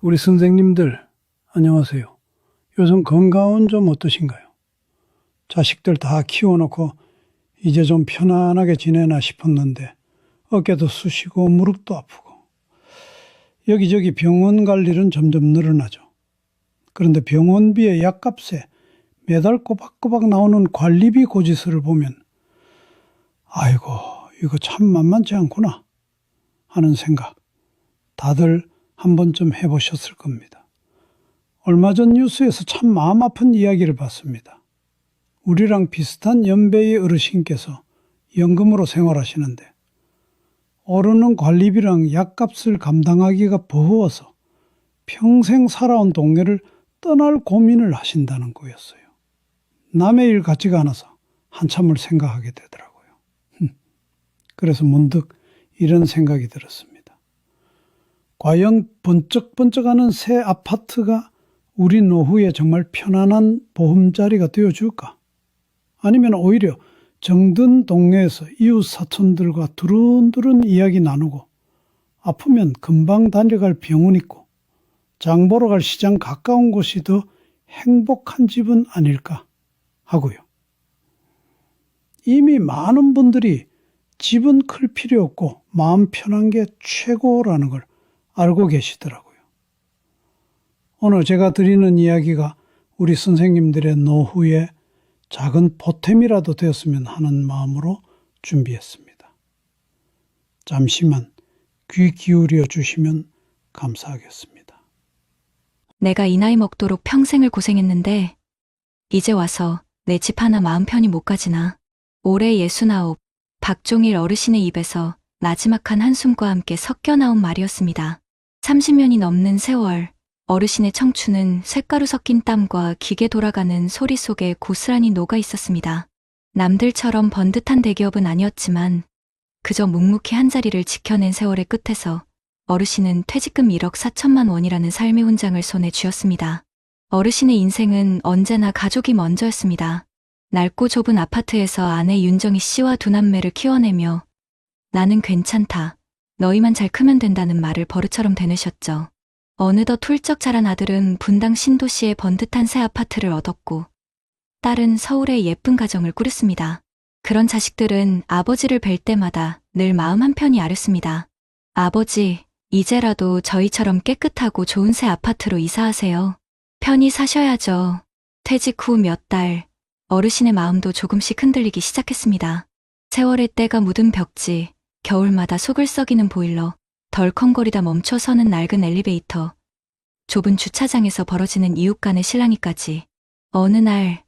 우리 선생님들, 안녕하세요. 요즘 건강은 좀 어떠신가요? 자식들 다 키워놓고 이제 좀 편안하게 지내나 싶었는데 어깨도 쑤시고 무릎도 아프고 여기저기 병원 갈 일은 점점 늘어나죠. 그런데 병원비의 약값에 매달 꼬박꼬박 나오는 관리비 고지서를 보면 아이고, 이거 참 만만치 않구나 하는 생각 다들 한 번쯤 해보셨을 겁니다. 얼마 전 뉴스에서 참 마음 아픈 이야기를 봤습니다. 우리랑 비슷한 연배의 어르신께서 연금으로 생활하시는데 오르는 관리비랑 약값을 감당하기가 버거워서 평생 살아온 동네를 떠날 고민을 하신다는 거였어요. 남의 일 같지가 않아서 한참을 생각하게 되더라고요. 그래서 문득 이런 생각이 들었습니다. 과연 번쩍번쩍하는 새 아파트가 우리 노후에 정말 편안한 보금자리가 되어줄까? 아니면 오히려 정든 동네에서 이웃 사촌들과 두른두른 이야기 나누고 아프면 금방 달려갈 병원 있고 장 보러 갈 시장 가까운 곳이 더 행복한 집은 아닐까 하고요. 이미 많은 분들이 집은 클 필요 없고 마음 편한 게 최고라는 걸 알고 계시더라고요. 오늘 제가 드리는 이야기가 우리 선생님들의 노후에 작은 보탬이라도 되었으면 하는 마음으로 준비했습니다. 잠시만 귀 기울여 주시면 감사하겠습니다. 내가 이 나이 먹도록 평생을 고생했는데 이제 와서 내 집 하나 마음 편히 못 가지나. 올해 69, 박종일 어르신의 입에서 나지막한 한숨과 함께 섞여 나온 말이었습니다. 30년이 넘는 세월, 어르신의 청춘은 쇳가루 섞인 땀과 기계 돌아가는 소리 속에 고스란히 녹아 있었습니다. 남들처럼 번듯한 대기업은 아니었지만 그저 묵묵히 한자리를 지켜낸 세월의 끝에서 어르신은 퇴직금 1억 4천만 원이라는 삶의 훈장을 손에 쥐었습니다. 어르신의 인생은 언제나 가족이 먼저였습니다. 낡고 좁은 아파트에서 아내 윤정희 씨와 두 남매를 키워내며 나는 괜찮다, 너희만 잘 크면 된다는 말을 버릇처럼 되뇌셨죠. 어느덧 훌쩍 자란 아들은 분당 신도시의 번듯한 새 아파트를 얻었고 딸은 서울의 예쁜 가정을 꾸렸습니다. 그런 자식들은 아버지를 뵐 때마다 늘 마음 한편이 아렸습니다. 아버지, 이제라도 저희처럼 깨끗하고 좋은 새 아파트로 이사하세요. 편히 사셔야죠. 퇴직 후 몇 달, 어르신의 마음도 조금씩 흔들리기 시작했습니다. 세월의 때가 묻은 벽지, 겨울마다 속을 썩이는 보일러, 덜컹거리다 멈춰서는 낡은 엘리베이터, 좁은 주차장에서 벌어지는 이웃 간의 실랑이까지. 어느 날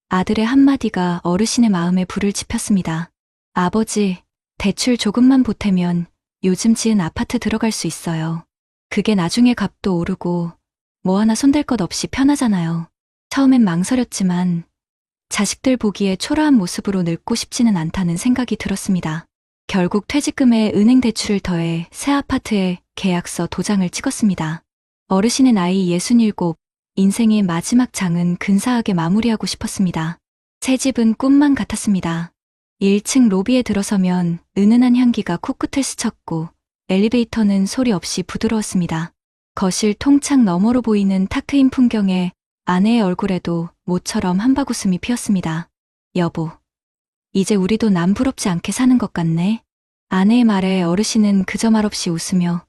아들의 한마디가 어르신의 마음에 불을 지폈습니다. 아버지, 대출 조금만 보태면 요즘 지은 아파트 들어갈 수 있어요. 그게 나중에 값도 오르고 뭐 하나 손댈 것 없이 편하잖아요. 처음엔 망설였지만 자식들 보기에 초라한 모습으로 늙고 싶지는 않다는 생각이 들었습니다. 결국 퇴직금에 은행 대출을 더해 새 아파트에 계약서 도장을 찍었습니다. 어르신의 나이 67, 인생의 마지막 장은 근사하게 마무리하고 싶었습니다. 새 집은 꿈만 같았습니다. 1층 로비에 들어서면 은은한 향기가 코끝을 스쳤고 엘리베이터는 소리 없이 부드러웠습니다. 거실 통창 너머로 보이는 탁 트인 풍경에 아내의 얼굴에도 모처럼 한바구음이 피었습니다. 여보, 이제 우리도 남 부럽지 않게 사는 것 같네. 아내의 말에 어르신은 그저 말없이 웃으며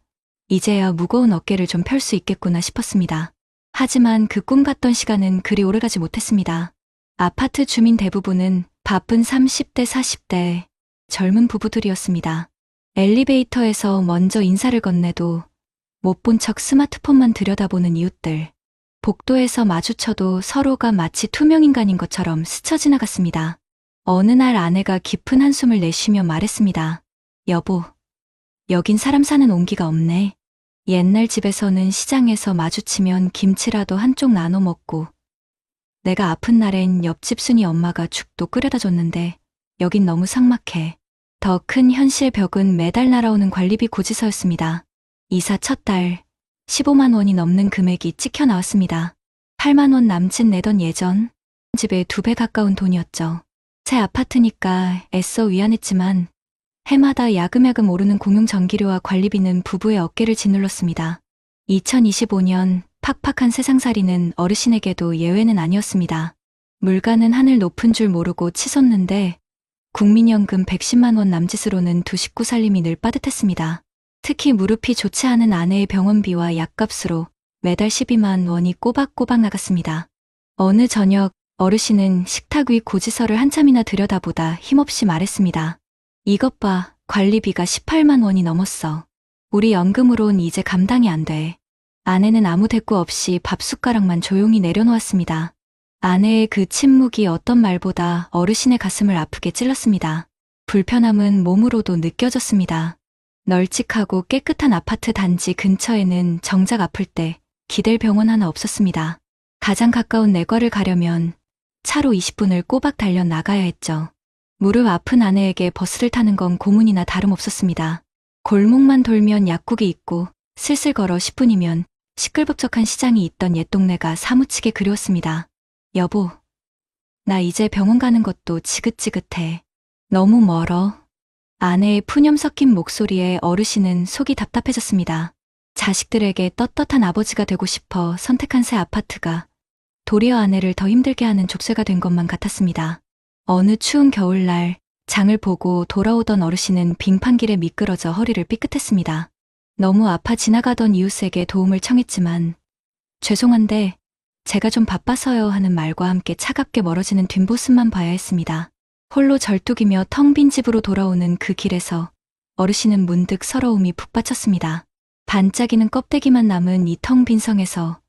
이제야 무거운 어깨를 좀 펼 수 있겠구나 싶었습니다. 하지만 그 꿈 같던 시간은 그리 오래가지 못했습니다. 아파트 주민 대부분은 바쁜 30대, 40대 젊은 부부들이었습니다. 엘리베이터에서 먼저 인사를 건네도 못 본 척 스마트폰만 들여다보는 이웃들. 복도에서 마주쳐도 서로가 마치 투명인간인 것처럼 스쳐 지나갔습니다. 어느 날 아내가 깊은 한숨을 내쉬며 말했습니다. 여보, 여긴 사람 사는 온기가 없네. 옛날 집에서는 시장에서 마주치면 김치라도 한쪽 나눠 먹고 내가 아픈 날엔 옆집 순이 엄마가 죽도 끓여다 줬는데 여긴 너무 삭막해. 더 큰 현실 벽은 매달 날아오는 관리비 고지서였습니다. 이사 첫 달 15만 원이 넘는 금액이 찍혀 나왔습니다. 8만 원 남친 내던 예전 집에 2배 가까운 돈이었죠. 새 아파트니까 애써 위안했지만 해마다 야금야금 오르는 공용 전기료와 관리비는 부부의 어깨를 짓눌렀습니다. 2025년 팍팍한 세상살이는 어르신에게도 예외는 아니었습니다. 물가는 하늘 높은 줄 모르고 치솟는데 국민연금 110만 원 남짓으로는 두 식구 살림이 늘 빠듯했습니다. 특히 무릎이 좋지 않은 아내의 병원비와 약값으로 매달 12만 원이 꼬박꼬박 나갔습니다. 어느 저녁 어르신은 식탁 위 고지서를 한참이나 들여다보다 힘없이 말했습니다. 이것 봐, 관리비가 18만 원이 넘었어. 우리 연금으론 이제 감당이 안 돼. 아내는 아무 대꾸 없이 밥숟가락만 조용히 내려놓았습니다. 아내의 그 침묵이 어떤 말보다 어르신의 가슴을 아프게 찔렀습니다. 불편함은 몸으로도 느껴졌습니다. 널찍하고 깨끗한 아파트 단지 근처에는 정작 아플 때 기댈 병원 하나 없었습니다. 가장 가까운 내과를 가려면 차로 20분을 꼬박 달려 나가야 했죠. 무릎 아픈 아내에게 버스를 타는 건 고문이나 다름없었습니다. 골목만 돌면 약국이 있고 슬슬 걸어 10분이면 시끌벅적한 시장이 있던 옛 동네가 사무치게 그리웠습니다. 여보, 나 이제 병원 가는 것도 지긋지긋해. 너무 멀어. 아내의 푸념 섞인 목소리에 어르신은 속이 답답해졌습니다. 자식들에게 떳떳한 아버지가 되고 싶어 선택한 새 아파트가 도리어 아내를 더 힘들게 하는 족쇄가 된 것만 같았습니다. 어느 추운 겨울날 장을 보고 돌아오던 어르신은 빙판길에 미끄러져 허리를 삐끗했습니다. 너무 아파 지나가던 이웃에게 도움을 청했지만 죄송한데 제가 좀 바빠서요 하는 말과 함께 차갑게 멀어지는 뒷모습만 봐야 했습니다. 홀로 절뚝이며 텅 빈 집으로 돌아오는 그 길에서 어르신은 문득 서러움이 북받쳤습니다. 반짝이는 껍데기만 남은 이 텅 빈 성에서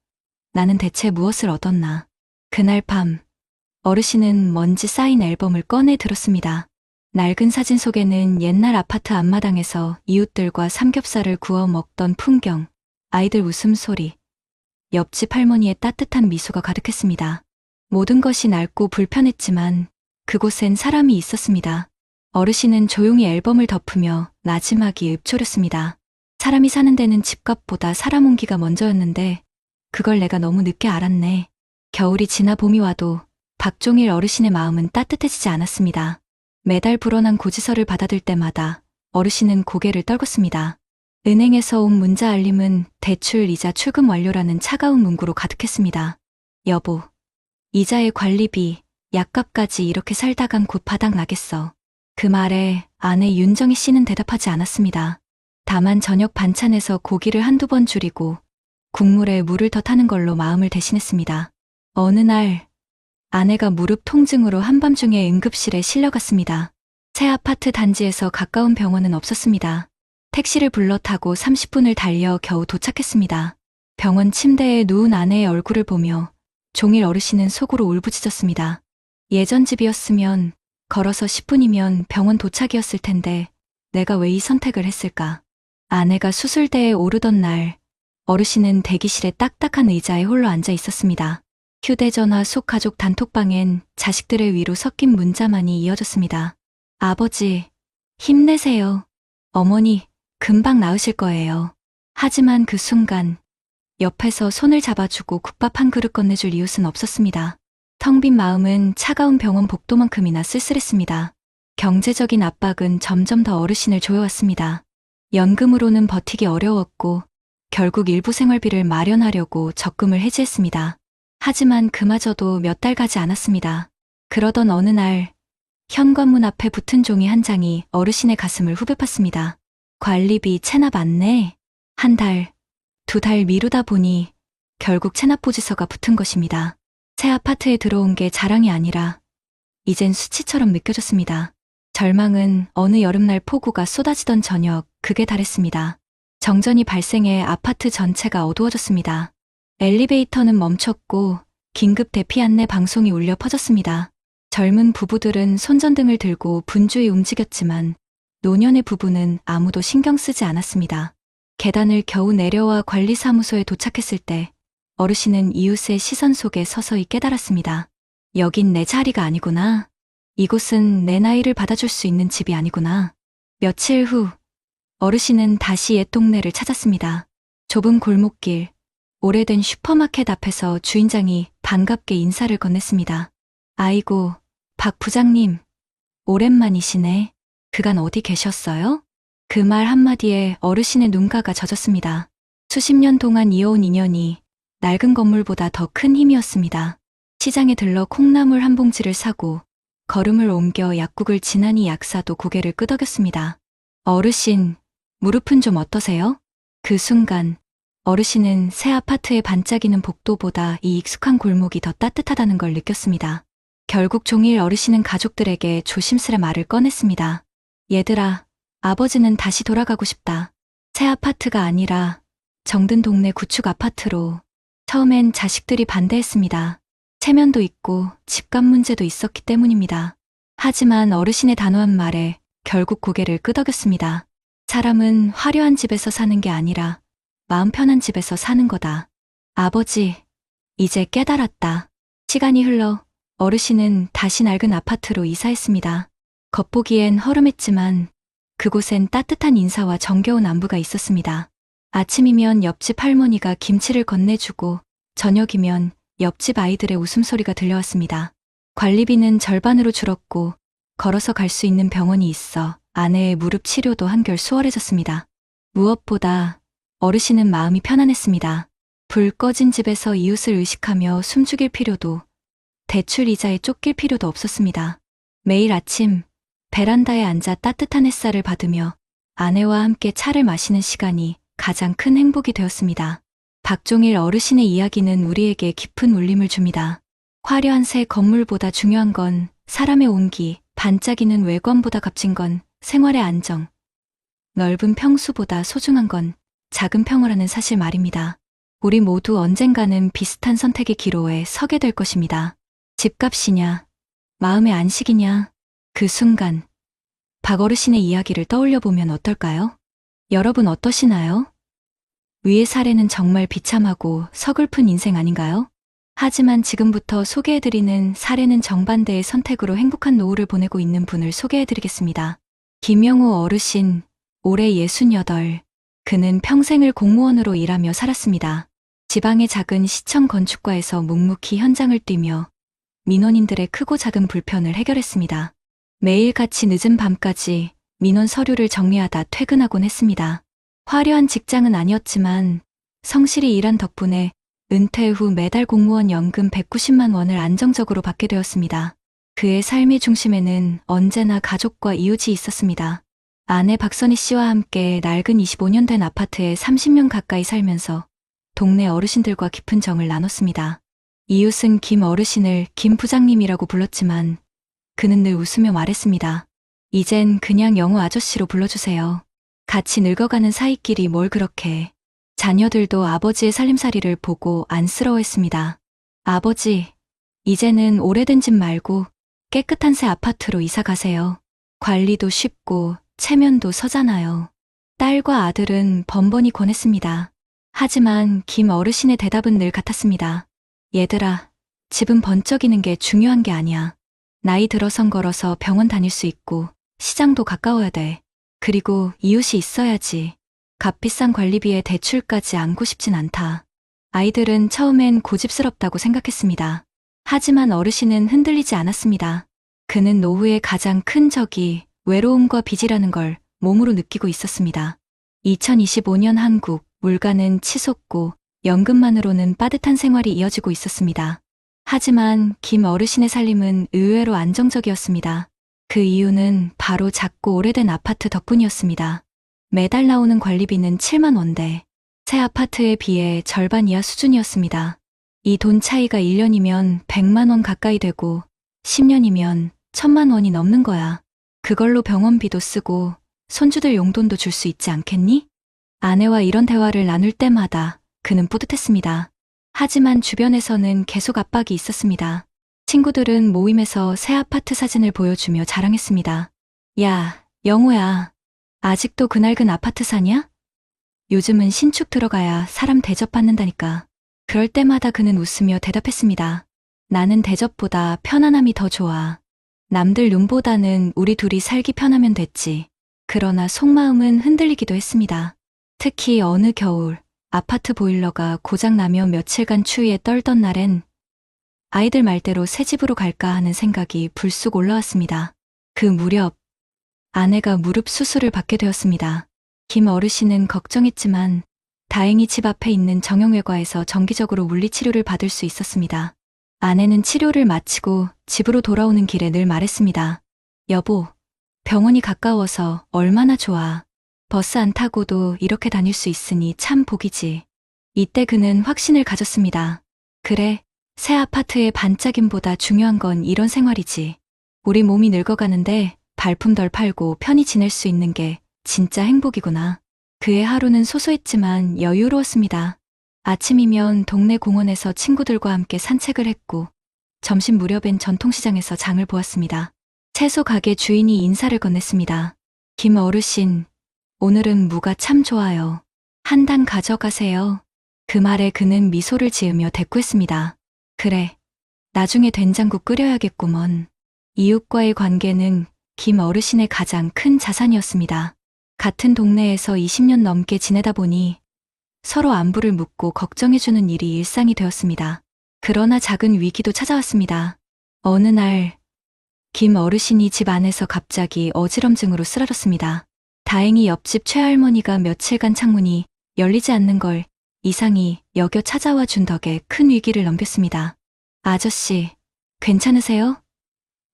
나는 대체 무엇을 얻었나. 그날 밤 어르신은 먼지 쌓인 앨범을 꺼내 들었습니다. 낡은 사진 속에는 옛날 아파트 앞마당에서 이웃들과 삼겹살을 구워 먹던 풍경, 아이들 웃음소리, 옆집 할머니의 따뜻한 미소가 가득했습니다. 모든 것이 낡고 불편했지만 그곳엔 사람이 있었습니다. 어르신은 조용히 앨범을 덮으며 나지막이 읊조렸습니다. 사람이 사는 데는 집값보다 사람 온기가 먼저였는데 그걸 내가 너무 늦게 알았네. 겨울이 지나 봄이 와도 박종일 어르신의 마음은 따뜻해지지 않았습니다. 매달 불어난 고지서를 받아들 때마다 어르신은 고개를 떨궜습니다. 은행에서 온 문자 알림은 대출 이자 출금 완료라는 차가운 문구로 가득했습니다. 여보, 이자의 관리비, 약값까지 이렇게 살다간 곧 바닥 나겠어. 그 말에 아내 윤정희 씨는 대답하지 않았습니다. 다만 저녁 반찬에서 고기를 한두 번 줄이고 국물에 물을 더 타는 걸로 마음을 대신했습니다. 어느 날 아내가 무릎 통증으로 한밤중에 응급실에 실려갔습니다. 새 아파트 단지에서 가까운 병원은 없었습니다. 택시를 불러 타고 30분을 달려 겨우 도착했습니다. 병원 침대에 누운 아내의 얼굴을 보며 종일 어르신은 속으로 울부짖었습니다. 예전 집이었으면 걸어서 10분이면 병원 도착이었을 텐데 내가 왜 이 선택을 했을까. 아내가 수술대에 오르던 날 어르신은 대기실에 딱딱한 의자에 홀로 앉아 있었습니다. 휴대전화 속 가족 단톡방엔 자식들의 위로 섞인 문자만이 이어졌습니다. 아버지, 힘내세요. 어머니, 금방 나으실 거예요. 하지만 그 순간 옆에서 손을 잡아주고 국밥 한 그릇 건네줄 이웃은 없었습니다. 텅 빈 마음은 차가운 병원 복도만큼이나 쓸쓸했습니다. 경제적인 압박은 점점 더 어르신을 조여왔습니다. 연금으로는 버티기 어려웠고 결국 일부 생활비를 마련하려고 적금을 해지했습니다. 하지만 그마저도 몇 달 가지 않았습니다. 그러던 어느 날 현관문 앞에 붙은 종이 한 장이 어르신의 가슴을 후벼 팠습니다. 관리비 체납 안내. 한 달, 두 달 미루다 보니 결국 체납 보지서가 붙은 것입니다. 새 아파트에 들어온 게 자랑이 아니라 이젠 수치처럼 느껴졌습니다. 절망은 어느 여름날 폭우가 쏟아지던 저녁 극에 달했습니다. 정전이 발생해 아파트 전체가 어두워졌습니다. 엘리베이터는 멈췄고 긴급 대피 안내 방송이 울려 퍼졌습니다. 젊은 부부들은 손전등을 들고 분주히 움직였지만 노년의 부부는 아무도 신경 쓰지 않았습니다. 계단을 겨우 내려와 관리사무소에 도착했을 때 어르신은 이웃의 시선 속에 서서히 깨달았습니다. 여긴 내 자리가 아니구나. 이곳은 내 나이를 받아줄 수 있는 집이 아니구나. 며칠 후 어르신은 다시 옛 동네를 찾았습니다. 좁은 골목길, 오래된 슈퍼마켓 앞에서 주인장이 반갑게 인사를 건넸습니다. 아이고, 박 부장님, 오랜만이시네. 그간 어디 계셨어요? 그 말 한마디에 어르신의 눈가가 젖었습니다. 수십 년 동안 이어온 인연이 낡은 건물보다 더 큰 힘이었습니다. 시장에 들러 콩나물 한 봉지를 사고 걸음을 옮겨 약국을 지나니 약사도 고개를 끄덕였습니다. 어르신, 무릎은 좀 어떠세요? 그 순간 어르신은 새 아파트의 반짝이는 복도보다 이 익숙한 골목이 더 따뜻하다는 걸 느꼈습니다. 결국 종일 어르신은 가족들에게 조심스레 말을 꺼냈습니다. 얘들아, 아버지는 다시 돌아가고 싶다. 새 아파트가 아니라 정든 동네 구축 아파트로. 처음엔 자식들이 반대했습니다. 체면도 있고 집값 문제도 있었기 때문입니다. 하지만 어르신의 단호한 말에 결국 고개를 끄덕였습니다. 사람은 화려한 집에서 사는 게 아니라 마음 편한 집에서 사는 거다. 아버지, 이제 깨달았다. 시간이 흘러 어르신은 다시 낡은 아파트로 이사했습니다. 겉보기엔 허름했지만 그곳엔 따뜻한 인사와 정겨운 안부가 있었습니다. 아침이면 옆집 할머니가 김치를 건네주고 저녁이면 옆집 아이들의 웃음소리가 들려왔습니다. 관리비는 절반으로 줄었고 걸어서 갈 수 있는 병원이 있어 아내의 무릎 치료도 한결 수월해졌습니다. 무엇보다 어르신은 마음이 편안했습니다. 불 꺼진 집에서 이웃을 의식하며 숨죽일 필요도, 대출 이자에 쫓길 필요도 없었습니다. 매일 아침 베란다에 앉아 따뜻한 햇살을 받으며 아내와 함께 차를 마시는 시간이 가장 큰 행복이 되었습니다. 박종일 어르신의 이야기는 우리에게 깊은 울림을 줍니다. 화려한 새 건물보다 중요한 건 사람의 온기, 반짝이는 외관보다 값진 건 생활의 안정, 넓은 평수보다 소중한 건 작은 평화라는 사실 말입니다. 우리 모두 언젠가는 비슷한 선택의 기로에 서게 될 것입니다. 집값이냐, 마음의 안식이냐, 그 순간 박 어르신의 이야기를 떠올려 보면 어떨까요? 여러분 어떠시나요? 위의 사례는 정말 비참하고 서글픈 인생 아닌가요? 하지만 지금부터 소개해드리는 사례는 정반대의 선택으로 행복한 노후를 보내고 있는 분을 소개해드리겠습니다. 김영우 어르신, 올해 68. 그는 평생을 공무원으로 일하며 살았습니다. 지방의 작은 시청 건축과에서 묵묵히 현장을 뛰며 민원인들의 크고 작은 불편을 해결했습니다. 매일같이 늦은 밤까지 민원 서류를 정리하다 퇴근하곤 했습니다. 화려한 직장은 아니었지만 성실히 일한 덕분에 은퇴 후 매달 공무원 연금 190만 원을 안정적으로 받게 되었습니다. 그의 삶의 중심에는 언제나 가족과 이웃이 있었습니다. 아내 박선희 씨와 함께 낡은 25년 된 아파트에 30년 가까이 살면서 동네 어르신들과 깊은 정을 나눴습니다. 이웃은 김 어르신을 김 부장님이라고 불렀지만 그는 늘 웃으며 말했습니다. 이젠 그냥 영우 아저씨로 불러주세요. 같이 늙어가는 사이끼리 뭘 그렇게. 자녀들도 아버지의 살림살이를 보고 안쓰러워했습니다. 아버지, 이제는 오래된 집 말고 깨끗한 새 아파트로 이사 가세요. 관리도 쉽고 체면도 서잖아요. 딸과 아들은 번번이 권했습니다. 하지만 김 어르신의 대답은 늘 같았습니다. 얘들아, 집은 번쩍이는 게 중요한 게 아니야. 나이 들어선 걸어서 병원 다닐 수 있고 시장도 가까워야 돼. 그리고 이웃이 있어야지. 값비싼 관리비에 대출까지 안고 싶진 않다. 아이들은 처음엔 고집스럽다고 생각했습니다. 하지만 어르신은 흔들리지 않았습니다. 그는 노후의 가장 큰 적이 외로움과 빚이라는 걸 몸으로 느끼고 있었습니다. 2025년 한국, 물가는 치솟고 연금만으로는 빠듯한 생활이 이어지고 있었습니다. 하지만 김 어르신의 살림은 의외로 안정적이었습니다. 그 이유는 바로 작고 오래된 아파트 덕분이었습니다. 매달 나오는 관리비는 7만 원대, 새 아파트에 비해 절반 이하 수준이었습니다. 이 돈 차이가 1년이면 100만 원 가까이 되고 10년이면 1000만 원이 넘는 거야. 그걸로 병원비도 쓰고 손주들 용돈도 줄 수 있지 않겠니? 아내와 이런 대화를 나눌 때마다 그는 뿌듯했습니다. 하지만 주변에서는 계속 압박이 있었습니다. 친구들은 모임에서 새 아파트 사진을 보여주며 자랑했습니다. 야, 영우야, 아직도 그 낡은 아파트 사냐? 요즘은 신축 들어가야 사람 대접받는다니까. 그럴 때마다 그는 웃으며 대답했습니다. 나는 대접보다 편안함이 더 좋아. 남들 눈보다는 우리 둘이 살기 편하면 됐지. 그러나 속마음은 흔들리기도 했습니다. 특히 어느 겨울 아파트 보일러가 고장나며 며칠간 추위에 떨던 날엔 아이들 말대로 새 집으로 갈까 하는 생각이 불쑥 올라왔습니다. 그 무렵 아내가 무릎 수술을 받게 되었습니다. 김 어르신은 걱정했지만 다행히 집 앞에 있는 정형외과에서 정기적으로 물리치료를 받을 수 있었습니다. 아내는 치료를 마치고 집으로 돌아오는 길에 늘 말했습니다. 여보, 병원이 가까워서 얼마나 좋아. 버스 안 타고도 이렇게 다닐 수 있으니 참 복이지. 이때 그는 확신을 가졌습니다. 그래, 새 아파트의 반짝임보다 중요한 건 이런 생활이지. 우리 몸이 늙어가는데 발품 덜 팔고 편히 지낼 수 있는 게 진짜 행복이구나. 그의 하루는 소소했지만 여유로웠습니다. 아침이면 동네 공원에서 친구들과 함께 산책을 했고, 점심 무렵엔 전통시장에서 장을 보았습니다. 채소 가게 주인이 인사를 건넸습니다. 김 어르신, 오늘은 무가 참 좋아요. 한 단 가져가세요. 그 말에 그는 미소를 지으며 대꾸했습니다. 그래, 나중에 된장국 끓여야겠구먼. 이웃과의 관계는 김 어르신의 가장 큰 자산이었습니다. 같은 동네에서 20년 넘게 지내다 보니 서로 안부를 묻고 걱정해주는 일이 일상이 되었습니다. 그러나 작은 위기도 찾아왔습니다. 어느 날, 김 어르신이 집 안에서 갑자기 어지럼증으로 쓰러졌습니다. 다행히 옆집 최할머니가 며칠간 창문이 열리지 않는 걸 이상히 여겨 찾아와 준 덕에 큰 위기를 넘겼습니다. 아저씨, 괜찮으세요?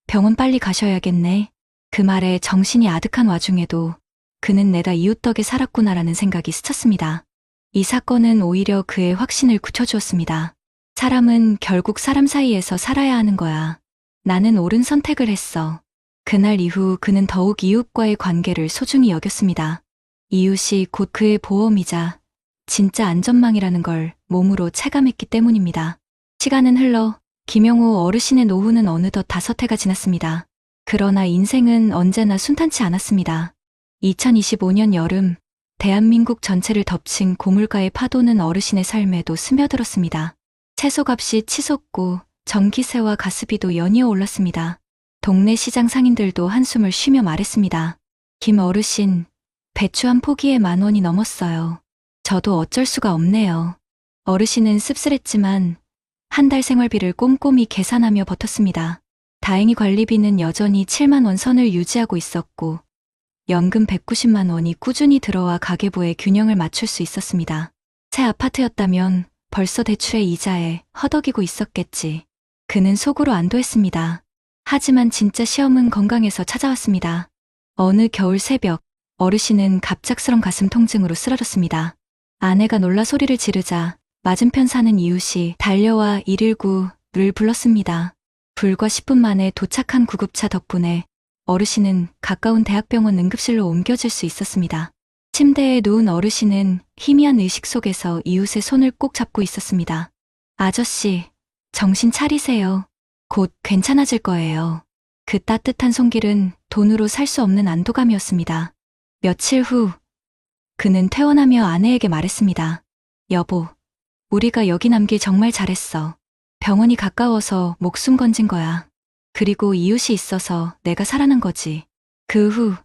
병원 빨리 가셔야겠네. 그 말에 정신이 아득한 와중에도 그는 내가 이웃 덕에 살았구나라는 생각이 스쳤습니다. 이 사건은 오히려 그의 확신을 굳혀주었습니다. 사람은 결국 사람 사이에서 살아야 하는 거야. 나는 옳은 선택을 했어. 그날 이후 그는 더욱 이웃과의 관계를 소중히 여겼습니다. 이웃이 곧 그의 보험이자 진짜 안전망이라는 걸 몸으로 체감했기 때문입니다. 시간은 흘러 김영호 어르신의 노후는 어느덧 5해가 지났습니다. 그러나 인생은 언제나 순탄치 않았습니다. 2025년 여름, 대한민국 전체를 덮친 고물가의 파도는 어르신의 삶에도 스며들었습니다. 채소값이 치솟고 전기세와 가스비도 연이어 올랐습니다. 동네 시장 상인들도 한숨을 쉬며 말했습니다. 김 어르신, 배추 한 포기에 10,000원이 넘었어요. 저도 어쩔 수가 없네요. 어르신은 씁쓸했지만 한 달 생활비를 꼼꼼히 계산하며 버텼습니다. 다행히 관리비는 여전히 7만 원 선을 유지하고 있었고 연금 190만 원이 꾸준히 들어와 가계부의 균형을 맞출 수 있었습니다. 새 아파트였다면 벌써 대출의 이자에 허덕이고 있었겠지. 그는 속으로 안도했습니다. 하지만 진짜 시험은 건강에서 찾아왔습니다. 어느 겨울 새벽, 어르신은 갑작스런 가슴 통증으로 쓰러졌습니다. 아내가 놀라 소리를 지르자 맞은편 사는 이웃이 달려와 119를 불렀습니다. 불과 10분 만에 도착한 구급차 덕분에 어르신은 가까운 대학병원 응급실로 옮겨질 수 있었습니다. 침대에 누운 어르신은 희미한 의식 속에서 이웃의 손을 꼭 잡고 있었습니다. 아저씨, 정신 차리세요. 곧 괜찮아질 거예요. 그 따뜻한 손길은 돈으로 살 수 없는 안도감이었습니다. 며칠 후, 그는 퇴원하며 아내에게 말했습니다. 여보, 우리가 여기 남길 정말 잘했어. 병원이 가까워서 목숨 건진 거야. 그리고 이웃이 있어서 내가 살아난 거지. 그 후,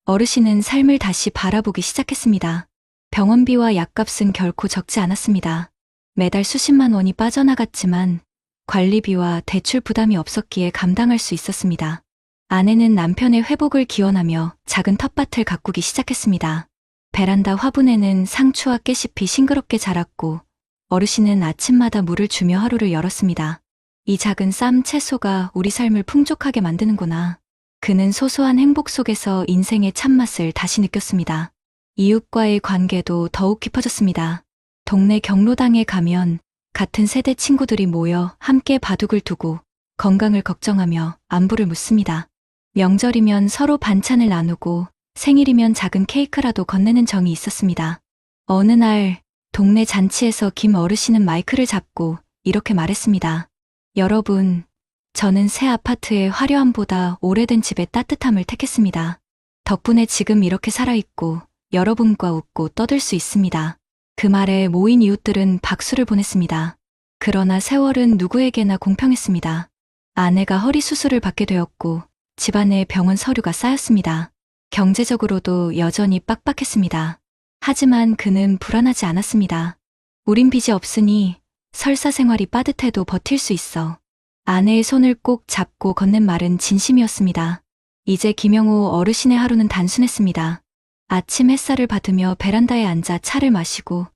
어르신은 삶을 다시 바라보기 시작했습니다. 병원비와 약값은 결코 적지 않았습니다. 매달 수십만 원이 빠져나갔지만 관리비와 대출 부담이 없었기에 감당할 수 있었습니다. 아내는 남편의 회복을 기원하며 작은 텃밭을 가꾸기 시작했습니다. 베란다 화분에는 상추와 깨잎이 싱그럽게 자랐고 어르신은 아침마다 물을 주며 하루를 열었습니다. 이 작은 쌈 채소가 우리 삶을 풍족하게 만드는구나. 그는 소소한 행복 속에서 인생의 참맛을 다시 느꼈습니다. 이웃과의 관계도 더욱 깊어졌습니다. 동네 경로당에 가면 같은 세대 친구들이 모여 함께 바둑을 두고 건강을 걱정하며 안부를 묻습니다. 명절이면 서로 반찬을 나누고 생일이면 작은 케이크라도 건네는 정이 있었습니다. 어느 날 동네 잔치에서 김 어르신은 마이크를 잡고 이렇게 말했습니다. 여러분, 저는 새 아파트의 화려함보다 오래된 집의 따뜻함을 택했습니다. 덕분에 지금 이렇게 살아있고 여러분과 웃고 떠들 수 있습니다. 그 말에 모인 이웃들은 박수를 보냈습니다. 그러나 세월은 누구에게나 공평했습니다. 아내가 허리 수술을 받게 되었고 집안에 병원 서류가 쌓였습니다. 경제적으로도 여전히 빡빡했습니다. 하지만 그는 불안하지 않았습니다. 우린 빚이 없으니 설사 생활이 빠듯해도 버틸 수 있어. 아내의 손을 꼭 잡고 건넨 말은 진심이었습니다. 이제 김영호 어르신의 하루는 단순했습니다. 아침 햇살을 받으며 베란다에 앉아 차를 마시고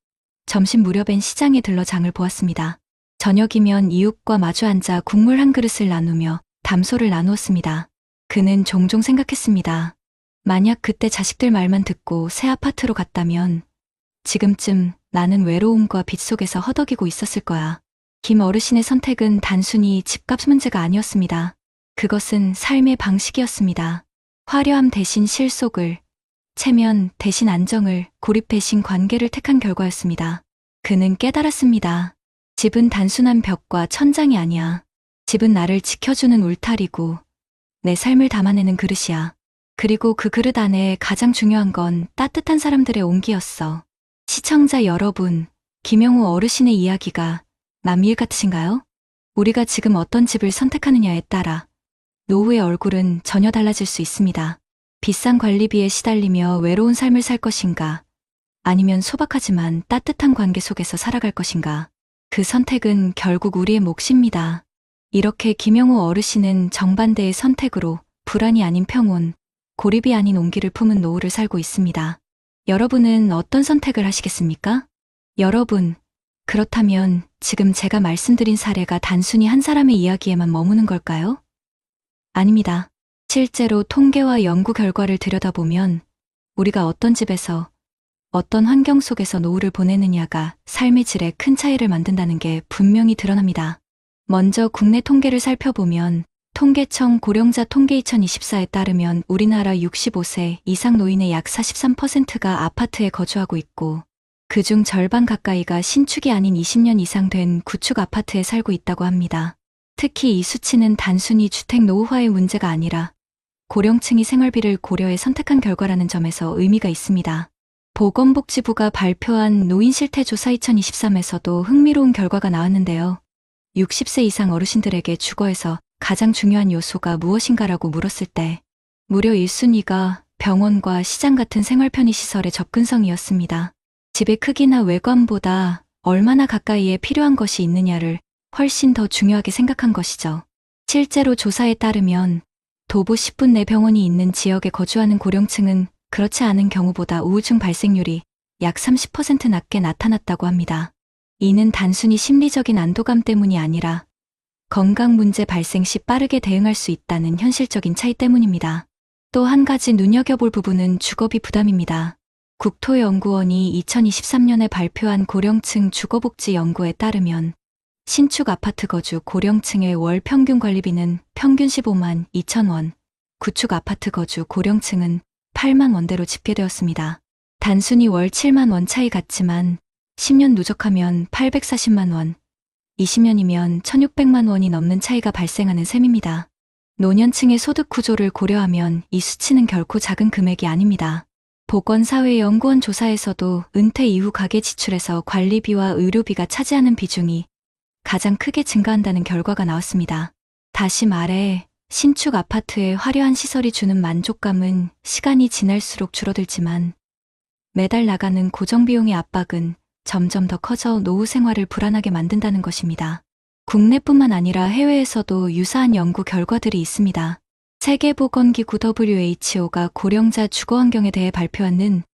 점심 무렵엔 시장에 들러 장을 보았습니다. 저녁이면 이웃과 마주 앉아 국물 한 그릇을 나누며 담소를 나누었습니다. 그는 종종 생각했습니다. 만약 그때 자식들 말만 듣고 새 아파트로 갔다면 지금쯤 나는 외로움과 빚 속에서 허덕이고 있었을 거야. 김 어르신의 선택은 단순히 집값 문제가 아니었습니다. 그것은 삶의 방식이었습니다. 화려함 대신 실속을, 체면 대신 안정을, 고립 대신 관계를 택한 결과였습니다. 그는 깨달았습니다. 집은 단순한 벽과 천장이 아니야. 집은 나를 지켜주는 울타리고 내 삶을 담아내는 그릇이야. 그리고 그 그릇 안에 가장 중요한 건 따뜻한 사람들의 온기였어. 시청자 여러분, 김영우 어르신의 이야기가 남일 같으신가요? 우리가 지금 어떤 집을 선택하느냐에 따라 노후의 얼굴은 전혀 달라질 수 있습니다. 비싼 관리비에 시달리며 외로운 삶을 살 것인가, 아니면 소박하지만 따뜻한 관계 속에서 살아갈 것인가. 그 선택은 결국 우리의 몫입니다. 이렇게 김영우 어르신은 정반대의 선택으로 불안이 아닌 평온, 고립이 아닌 온기를 품은 노후를 살고 있습니다. 여러분은 어떤 선택을 하시겠습니까? 여러분, 그렇다면 지금 제가 말씀드린 사례가 단순히 한 사람의 이야기에만 머무는 걸까요? 아닙니다. 실제로 통계와 연구 결과를 들여다보면 우리가 어떤 집에서 어떤 환경 속에서 노후를 보내느냐가 삶의 질에 큰 차이를 만든다는 게 분명히 드러납니다. 먼저 국내 통계를 살펴보면 통계청 고령자 통계 2024에 따르면 우리나라 65세 이상 노인의 약 43%가 아파트에 거주하고 있고 그중 절반 가까이가 신축이 아닌 20년 이상 된 구축 아파트에 살고 있다고 합니다. 특히 이 수치는 단순히 주택 노후화의 문제가 아니라 고령층이 생활비를 고려해 선택한 결과라는 점에서 의미가 있습니다. 보건복지부가 발표한 노인 실태 조사 2023에서도 흥미로운 결과가 나왔는데요. 60세 이상 어르신들에게 주거에서 가장 중요한 요소가 무엇인가라고 물었을 때 무려 1순위가 병원과 시장 같은 생활 편의 시설의 접근성이었습니다. 집의 크기나 외관보다 얼마나 가까이에 필요한 것이 있느냐를 훨씬 더 중요하게 생각한 것이죠. 실제로 조사에 따르면 도보 10분 내 병원이 있는 지역에 거주하는 고령층은 그렇지 않은 경우보다 우울증 발생률이 약 30% 낮게 나타났다고 합니다. 이는 단순히 심리적인 안도감 때문이 아니라 건강 문제 발생 시 빠르게 대응할 수 있다는 현실적인 차이 때문입니다. 또 한 가지 눈여겨볼 부분은 주거비 부담입니다. 국토연구원이 2023년에 발표한 고령층 주거복지 연구에 따르면 신축 아파트 거주 고령층의 월 평균 관리비는 평균 15만 2천 원, 구축 아파트 거주 고령층은 8만 원대로 집계되었습니다. 단순히 월 7만 원 차이 같지만 10년 누적하면 840만 원, 20년이면 1600만 원이 넘는 차이가 발생하는 셈입니다. 노년층의 소득 구조를 고려하면 이 수치는 결코 작은 금액이 아닙니다. 보건사회연구원 조사에서도 은퇴 이후 가계 지출에서 관리비와 의료비가 차지하는 비중이 가장 크게 증가한다는 결과가 나왔습니다. 다시 말해 신축 아파트의 화려한 시설이 주는 만족감은 시간이 지날수록 줄어들지만 매달 나가는 고정비용의 압박은 점점 더 커져 노후 생활을 불안하게 만든다는 것입니다. 국내뿐만 아니라 해외에서도 유사한 연구 결과들이 있습니다. 세계보건기구 WHO가 고령자 주거 환경에 대해 발표하는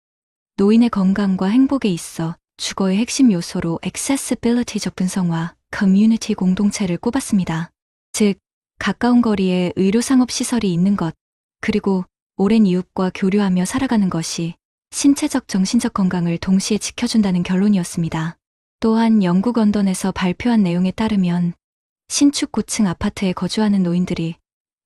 노인의 건강과 행복에 있어 주거의 핵심 요소로 accessibility 접근성과 커뮤니티 공동체를 꼽았습니다. 즉, 가까운 거리에 의료상업시설이 있는 것, 그리고 오랜 이웃과 교류하며 살아가는 것이 신체적 정신적 건강을 동시에 지켜준다는 결론이었습니다. 또한 영국 런던에서 발표한 내용에 따르면 신축 고층 아파트에 거주하는 노인들이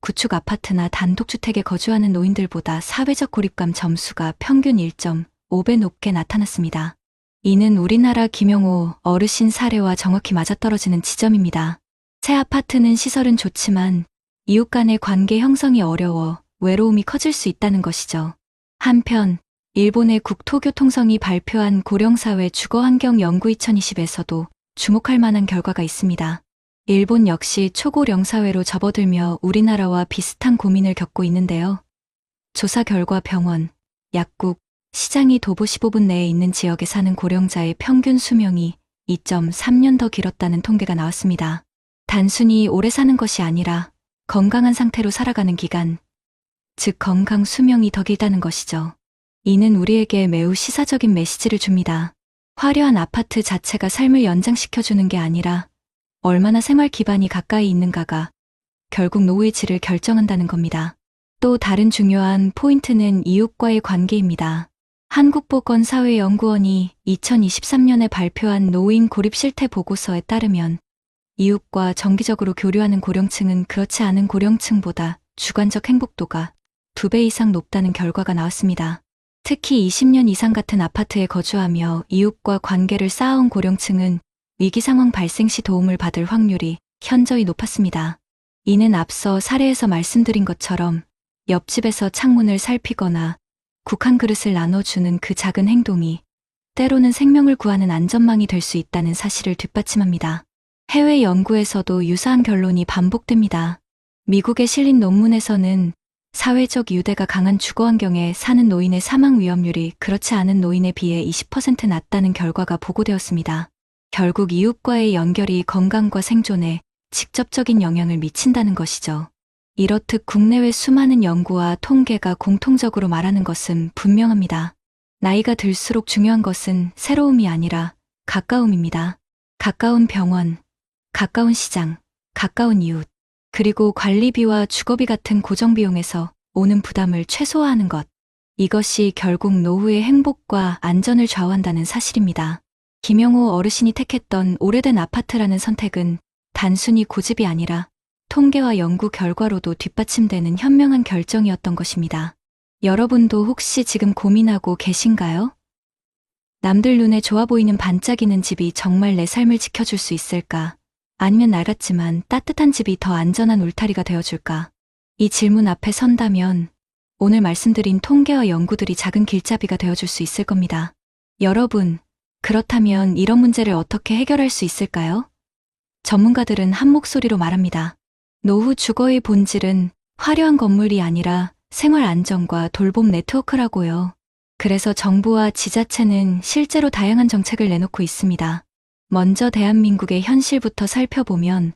구축 아파트나 단독주택에 거주하는 노인들보다 사회적 고립감 점수가 평균 1.5배 높게 나타났습니다. 이는 우리나라 김영우 어르신 사례와 정확히 맞아떨어지는 지점입니다. 새 아파트는 시설은 좋지만 이웃 간의 관계 형성이 어려워 외로움이 커질 수 있다는 것이죠. 한편 일본의 국토교통성이 발표한 고령사회 주거환경 연구 2020에서도 주목할 만한 결과가 있습니다. 일본 역시 초고령사회로 접어들며 우리나라와 비슷한 고민을 겪고 있는데요. 조사 결과 병원, 약국, 시장이 도보 15분 내에 있는 지역에 사는 고령자의 평균 수명이 2.3년 더 길었다는 통계가 나왔습니다. 단순히 오래 사는 것이 아니라 건강한 상태로 살아가는 기간, 즉 건강 수명이 더 길다는 것이죠. 이는 우리에게 매우 시사적인 메시지를 줍니다. 화려한 아파트 자체가 삶을 연장시켜주는 게 아니라 얼마나 생활 기반이 가까이 있는가가 결국 노후의 질을 결정한다는 겁니다. 또 다른 중요한 포인트는 이웃과의 관계입니다. 한국보건사회연구원이 2023년에 발표한 노인 고립 실태 보고서에 따르면 이웃과 정기적으로 교류하는 고령층은 그렇지 않은 고령층보다 주관적 행복도가 2배 이상 높다는 결과가 나왔습니다. 특히 20년 이상 같은 아파트에 거주하며 이웃과 관계를 쌓아온 고령층은 위기 상황 발생 시 도움을 받을 확률이 현저히 높았습니다. 이는 앞서 사례에서 말씀드린 것처럼 옆집에서 창문을 살피거나 국한 그릇을 나눠주는 그 작은 행동이 때로는 생명을 구하는 안전망이 될 수 있다는 사실을 뒷받침합니다. 해외 연구에서도 유사한 결론이 반복됩니다. 미국에 실린 논문에서는 사회적 유대가 강한 주거 환경에 사는 노인의 사망 위험률이 그렇지 않은 노인에 비해 20% 낮다는 결과가 보고되었습니다. 결국 이웃과의 연결이 건강과 생존에 직접적인 영향을 미친다는 것이죠. 이렇듯 국내외 수많은 연구와 통계가 공통적으로 말하는 것은 분명합니다. 나이가 들수록 중요한 것은 새로움이 아니라 가까움입니다. 가까운 병원, 가까운 시장, 가까운 이웃, 그리고 관리비와 주거비 같은 고정비용에서 오는 부담을 최소화하는 것. 이것이 결국 노후의 행복과 안전을 좌우한다는 사실입니다. 김영호 어르신이 택했던 오래된 아파트라는 선택은 단순히 고집이 아니라 통계와 연구 결과로도 뒷받침되는 현명한 결정이었던 것입니다. 여러분도 혹시 지금 고민하고 계신가요? 남들 눈에 좋아 보이는 반짝이는 집이 정말 내 삶을 지켜줄 수 있을까? 아니면 낡았지만 따뜻한 집이 더 안전한 울타리가 되어줄까? 이 질문 앞에 선다면 오늘 말씀드린 통계와 연구들이 작은 길잡이가 되어줄 수 있을 겁니다. 여러분, 그렇다면 이런 문제를 어떻게 해결할 수 있을까요? 전문가들은 한 목소리로 말합니다. 노후 주거의 본질은 화려한 건물이 아니라 생활 안정과 돌봄 네트워크라고요. 그래서 정부와 지자체는 실제로 다양한 정책을 내놓고 있습니다. 먼저 대한민국의 현실부터 살펴보면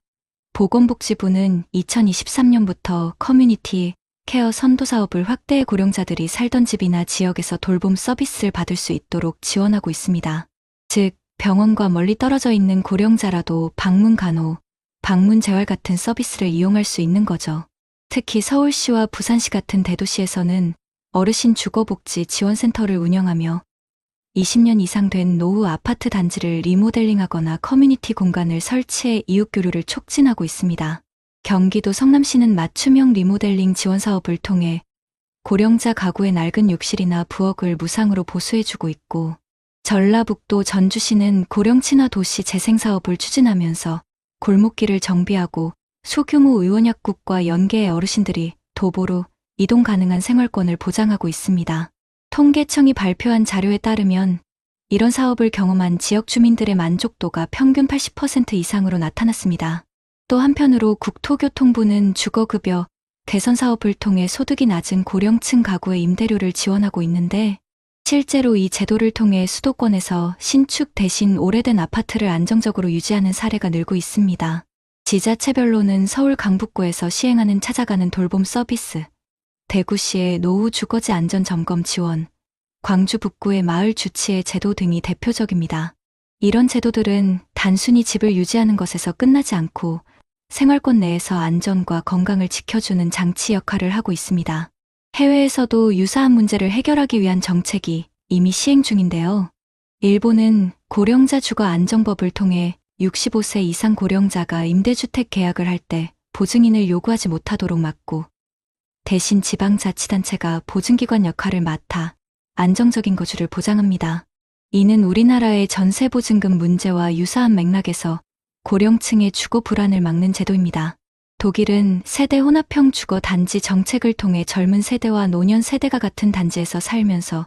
보건복지부는 2023년부터 커뮤니티 케어 선도 사업을 확대해 고령자들이 살던 집이나 지역에서 돌봄 서비스를 받을 수 있도록 지원하고 있습니다. 즉, 병원과 멀리 떨어져 있는 고령자라도 방문 간호, 방문 재활 같은 서비스를 이용할 수 있는 거죠. 특히 서울시와 부산시 같은 대도시에서는 어르신 주거복지 지원센터를 운영하며 20년 이상 된 노후 아파트 단지를 리모델링하거나 커뮤니티 공간을 설치해 이웃 교류를 촉진하고 있습니다. 경기도 성남시는 맞춤형 리모델링 지원 사업을 통해 고령자 가구의 낡은 욕실이나 부엌을 무상으로 보수해주고 있고, 전라북도 전주시는 고령 친화 도시 재생 사업을 추진하면서 골목길을 정비하고 소규모 의원약국과 연계해 어르신들이 도보로 이동 가능한 생활권을 보장하고 있습니다. 통계청이 발표한 자료에 따르면 이런 사업을 경험한 지역 주민들의 만족도가 평균 80% 이상으로 나타났습니다. 또 한편으로 국토교통부는 주거급여 개선 사업을 통해 소득이 낮은 고령층 가구의 임대료를 지원하고 있는데, 실제로 이 제도를 통해 수도권에서 신축 대신 오래된 아파트를 안정적으로 유지하는 사례가 늘고 있습니다. 지자체별로는 서울 강북구에서 시행하는 찾아가는 돌봄 서비스, 대구시의 노후 주거지 안전 점검 지원, 광주 북구의 마을 주치의 제도 등이 대표적입니다. 이런 제도들은 단순히 집을 유지하는 것에서 끝나지 않고 생활권 내에서 안전과 건강을 지켜주는 장치 역할을 하고 있습니다. 해외에서도 유사한 문제를 해결하기 위한 정책이 이미 시행 중인데요. 일본은 고령자 주거 안정법을 통해 65세 이상 고령자가 임대주택 계약을 할 때 보증인을 요구하지 못하도록 막고, 대신 지방자치단체가 보증기관 역할을 맡아 안정적인 거주를 보장합니다. 이는 우리나라의 전세보증금 문제와 유사한 맥락에서 고령층의 주거 불안을 막는 제도입니다. 독일은 세대 혼합형 주거 단지 정책을 통해 젊은 세대와 노년 세대가 같은 단지에서 살면서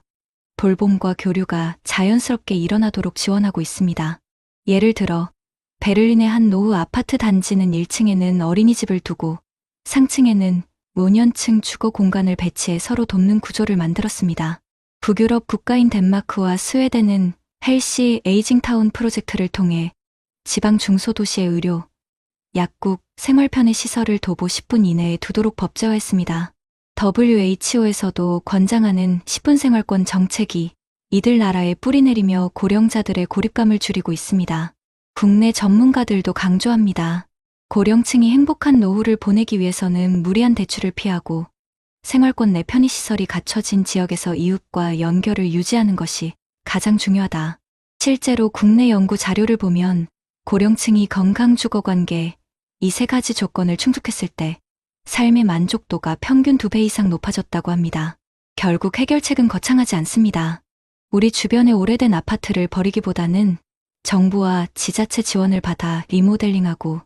돌봄과 교류가 자연스럽게 일어나도록 지원하고 있습니다. 예를 들어 베를린의 한 노후 아파트 단지는 1층에는 어린이집을 두고 상층에는 노년층 주거 공간을 배치해 서로 돕는 구조를 만들었습니다. 북유럽 국가인 덴마크와 스웨덴은 헬시 에이징타운 프로젝트를 통해 지방 중소도시의 의료, 약국, 생활편의 시설을 도보 10분 이내에 두도록 법제화했습니다. WHO에서도 권장하는 10분 생활권 정책이 이들 나라에 뿌리내리며 고령자들의 고립감을 줄이고 있습니다. 국내 전문가들도 강조합니다. 고령층이 행복한 노후를 보내기 위해서는 무리한 대출을 피하고 생활권 내 편의시설이 갖춰진 지역에서 이웃과 연결을 유지하는 것이 가장 중요하다. 실제로 국내 연구 자료를 보면 고령층이 건강 주거 관계 이 세 가지 조건을 충족했을 때 삶의 만족도가 평균 2배 이상 높아졌다고 합니다. 결국 해결책은 거창하지 않습니다. 우리 주변의 오래된 아파트를 버리기보다는 정부와 지자체 지원을 받아 리모델링하고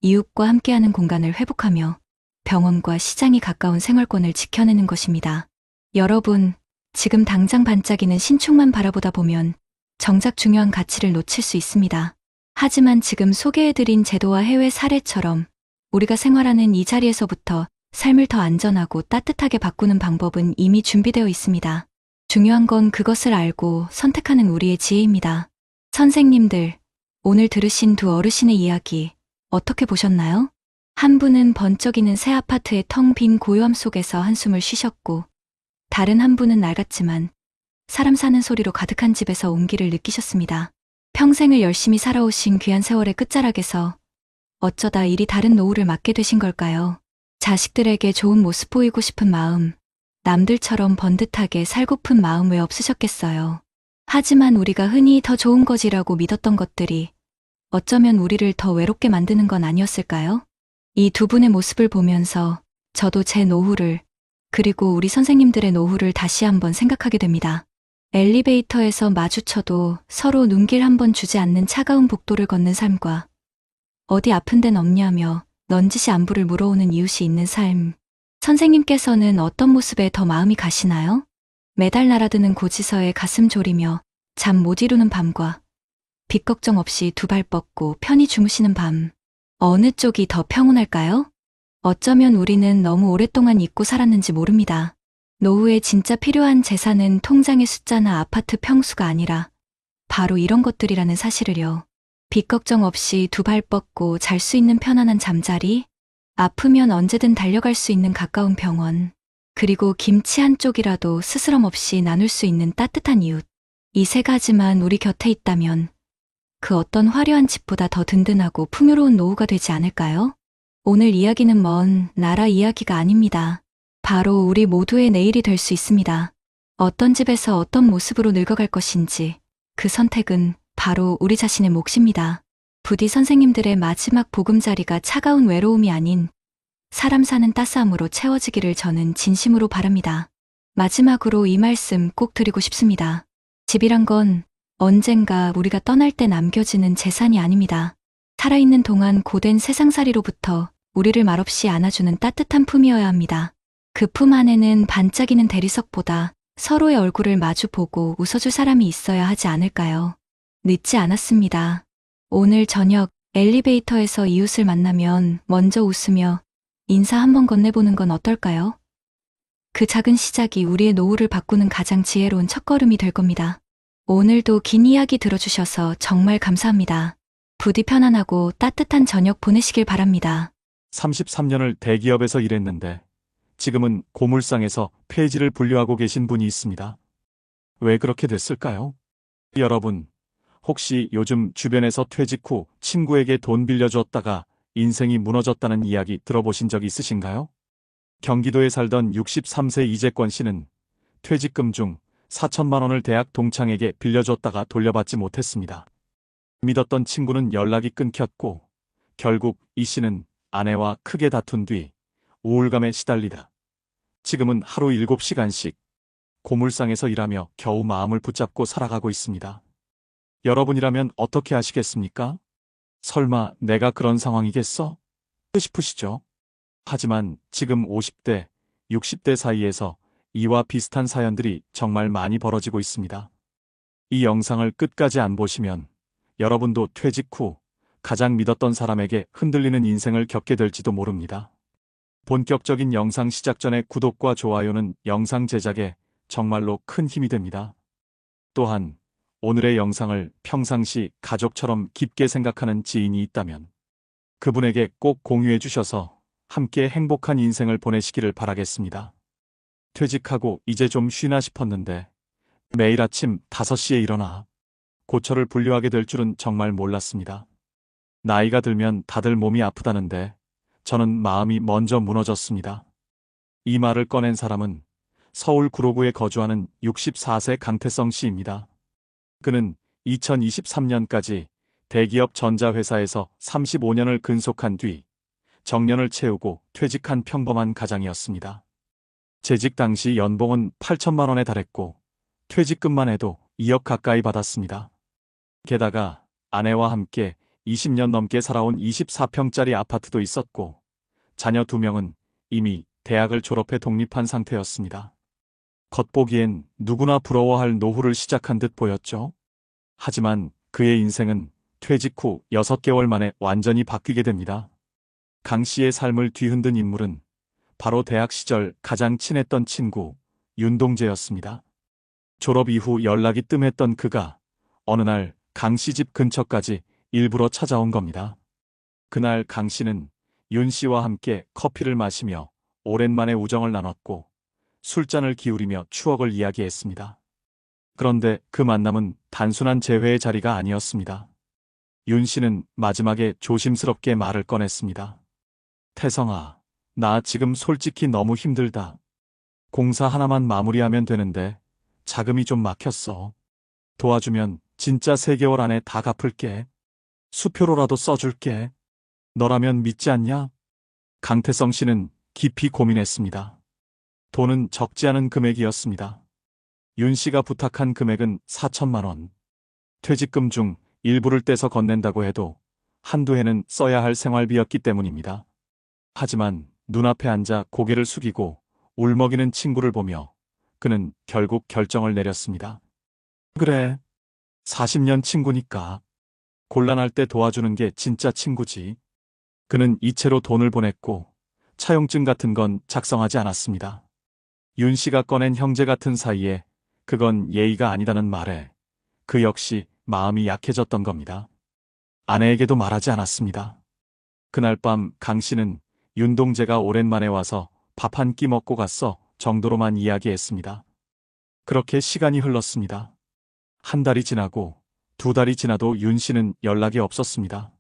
이웃과 함께하는 공간을 회복하며 병원과 시장이 가까운 생활권을 지켜내는 것입니다. 여러분, 지금 당장 반짝이는 신축만 바라보다 보면 정작 중요한 가치를 놓칠 수 있습니다. 하지만 지금 소개해드린 제도와 해외 사례처럼 우리가 생활하는 이 자리에서부터 삶을 더 안전하고 따뜻하게 바꾸는 방법은 이미 준비되어 있습니다. 중요한 건 그것을 알고 선택하는 우리의 지혜입니다. 선생님들, 오늘 들으신 두 어르신의 이야기 어떻게 보셨나요? 한 분은 번쩍이는 새 아파트의 텅 빈 고요함 속에서 한숨을 쉬셨고, 다른 한 분은 낡았지만 사람 사는 소리로 가득한 집에서 온기를 느끼셨습니다. 평생을 열심히 살아오신 귀한 세월의 끝자락에서 어쩌다 이리 다른 노후를 맞게 되신 걸까요? 자식들에게 좋은 모습 보이고 싶은 마음, 남들처럼 번듯하게 살고픈 마음 왜 없으셨겠어요? 하지만 우리가 흔히 더 좋은 거지라고 믿었던 것들이 어쩌면 우리를 더 외롭게 만드는 건 아니었을까요? 이 두 분의 모습을 보면서 저도 제 노후를, 그리고 우리 선생님들의 노후를 다시 한번 생각하게 됩니다. 엘리베이터에서 마주쳐도 서로 눈길 한번 주지 않는 차가운 복도를 걷는 삶과 어디 아픈 데는 없냐며 넌지시 안부를 물어오는 이웃이 있는 삶. 선생님께서는 어떤 모습에 더 마음이 가시나요? 매달 날아드는 고지서에 가슴 졸이며 잠 못 이루는 밤과 빚 걱정 없이 두 발 뻗고 편히 주무시는 밤. 어느 쪽이 더 평온할까요? 어쩌면 우리는 너무 오랫동안 잊고 살았는지 모릅니다. 노후에 진짜 필요한 재산은 통장의 숫자나 아파트 평수가 아니라 바로 이런 것들이라는 사실을요. 빚 걱정 없이 두 발 뻗고 잘 수 있는 편안한 잠자리, 아프면 언제든 달려갈 수 있는 가까운 병원, 그리고 김치 한 쪽이라도 스스럼 없이 나눌 수 있는 따뜻한 이웃. 이 세 가지만 우리 곁에 있다면 그 어떤 화려한 집보다 더 든든하고 풍요로운 노후가 되지 않을까요? 오늘 이야기는 먼 나라 이야기가 아닙니다. 바로 우리 모두의 내일이 될 수 있습니다. 어떤 집에서 어떤 모습으로 늙어갈 것인지 그 선택은 바로 우리 자신의 몫입니다. 부디 선생님들의 마지막 보금자리가 차가운 외로움이 아닌 사람 사는 따스함으로 채워지기를 저는 진심으로 바랍니다. 마지막으로 이 말씀 꼭 드리고 싶습니다. 집이란 건 언젠가 우리가 떠날 때 남겨지는 재산이 아닙니다. 살아있는 동안 고된 세상살이로부터 우리를 말없이 안아주는 따뜻한 품이어야 합니다. 그 품 안에는 반짝이는 대리석보다 서로의 얼굴을 마주보고 웃어줄 사람이 있어야 하지 않을까요? 늦지 않았습니다. 오늘 저녁 엘리베이터에서 이웃을 만나면 먼저 웃으며 인사 한번 건네보는 건 어떨까요? 그 작은 시작이 우리의 노후를 바꾸는 가장 지혜로운 첫걸음이 될 겁니다. 오늘도 긴 이야기 들어주셔서 정말 감사합니다. 부디 편안하고 따뜻한 저녁 보내시길 바랍니다. 33년을 대기업에서 일했는데 지금은 고물상에서 폐지를 분류하고 계신 분이 있습니다. 왜 그렇게 됐을까요? 여러분, 혹시 요즘 주변에서 퇴직 후 친구에게 돈 빌려주었다가 인생이 무너졌다는 이야기 들어보신 적 있으신가요? 경기도에 살던 63세 이재권 씨는 퇴직금 중 4천만 원을 대학 동창에게 빌려줬다가 돌려받지 못했습니다. 믿었던 친구는 연락이 끊겼고 결국 이 씨는 아내와 크게 다툰 뒤 우울감에 시달리다 지금은 하루 7시간씩 고물상에서 일하며 겨우 마음을 붙잡고 살아가고 있습니다. 여러분이라면 어떻게 하시겠습니까? 설마 내가 그런 상황이겠어? 싶으시죠? 하지만 지금 50대, 60대 사이에서 이와 비슷한 사연들이 정말 많이 벌어지고 있습니다. 이 영상을 끝까지 안 보시면 여러분도 퇴직 후 가장 믿었던 사람에게 흔들리는 인생을 겪게 될지도 모릅니다. 본격적인 영상 시작 전에 구독과 좋아요는 영상 제작에 정말로 큰 힘이 됩니다. 또한 오늘의 영상을 평상시 가족처럼 깊게 생각하는 지인이 있다면 그분에게 꼭 공유해 주셔서 함께 행복한 인생을 보내시기를 바라겠습니다. 퇴직하고 이제 좀 쉬나 싶었는데 매일 아침 5시에 일어나 고철을 분류하게 될 줄은 정말 몰랐습니다. 나이가 들면 다들 몸이 아프다는데 저는 마음이 먼저 무너졌습니다. 이 말을 꺼낸 사람은 서울 구로구에 거주하는 64세 강태성 씨입니다. 그는 2023년까지 대기업 전자회사에서 35년을 근속한 뒤 정년을 채우고 퇴직한 평범한 가장이었습니다. 재직 당시 연봉은 8천만 원에 달했고 퇴직금만 해도 2억 가까이 받았습니다. 게다가 아내와 함께 20년 넘게 살아온 24평짜리 아파트도 있었고 자녀 2명은 이미 대학을 졸업해 독립한 상태였습니다. 겉보기엔 누구나 부러워할 노후를 시작한 듯 보였죠. 하지만 그의 인생은 퇴직 후 6개월 만에 완전히 바뀌게 됩니다. 강 씨의 삶을 뒤흔든 인물은 바로 대학 시절 가장 친했던 친구 윤동재였습니다. 졸업 이후 연락이 뜸했던 그가 어느 날 강 씨 집 근처까지 일부러 찾아온 겁니다. 그날 강 씨는 윤 씨와 함께 커피를 마시며 오랜만에 우정을 나눴고 술잔을 기울이며 추억을 이야기했습니다. 그런데 그 만남은 단순한 재회의 자리가 아니었습니다. 윤 씨는 마지막에 조심스럽게 말을 꺼냈습니다. 태성아, 나 지금 솔직히 너무 힘들다. 공사 하나만 마무리하면 되는데 자금이 좀 막혔어. 도와주면 진짜 3개월 안에 다 갚을게. 수표로라도 써줄게. 너라면 믿지 않냐? 강태성 씨는 깊이 고민했습니다. 돈은 적지 않은 금액이었습니다. 윤 씨가 부탁한 금액은 4천만 원. 퇴직금 중 일부를 떼서 건넨다고 해도 한두 해는 써야 할 생활비였기 때문입니다. 하지만 눈앞에 앉아 고개를 숙이고 울먹이는 친구를 보며 그는 결국 결정을 내렸습니다. 그래, 40년 친구니까. 곤란할 때 도와주는 게 진짜 친구지. 그는 이체로 돈을 보냈고 차용증 같은 건 작성하지 않았습니다. 윤 씨가 꺼낸 형제 같은 사이에 그건 예의가 아니다는 말에 그 역시 마음이 약해졌던 겁니다. 아내에게도 말하지 않았습니다. 그날 밤 강 씨는 윤동재가 오랜만에 와서 밥 한 끼 먹고 갔어 정도로만 이야기했습니다. 그렇게 시간이 흘렀습니다. 한 달이 지나고 2달이 지나도 윤 씨는 연락이 없었습니다.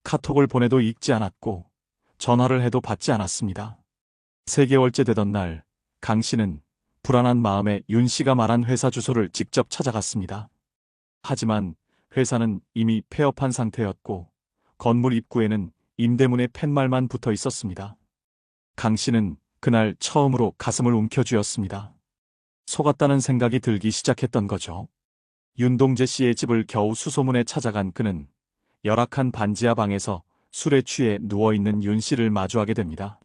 카톡을 보내도 읽지 않았고 전화를 해도 받지 않았습니다. 3개월째 되던 날 강 씨는 불안한 마음에 윤 씨가 말한 회사 주소를 직접 찾아갔습니다. 하지만 회사는 이미 폐업한 상태였고 건물 입구에는 임대문의 팻말만 붙어 있었습니다. 강 씨는 그날 처음으로 가슴을 움켜쥐었습니다. 속았다는 생각이 들기 시작했던 거죠. 윤동재 씨의 집을 겨우 수소문에 찾아간 그는 열악한 반지하 방에서 술에 취해 누워있는 윤 씨를 마주하게 됩니다.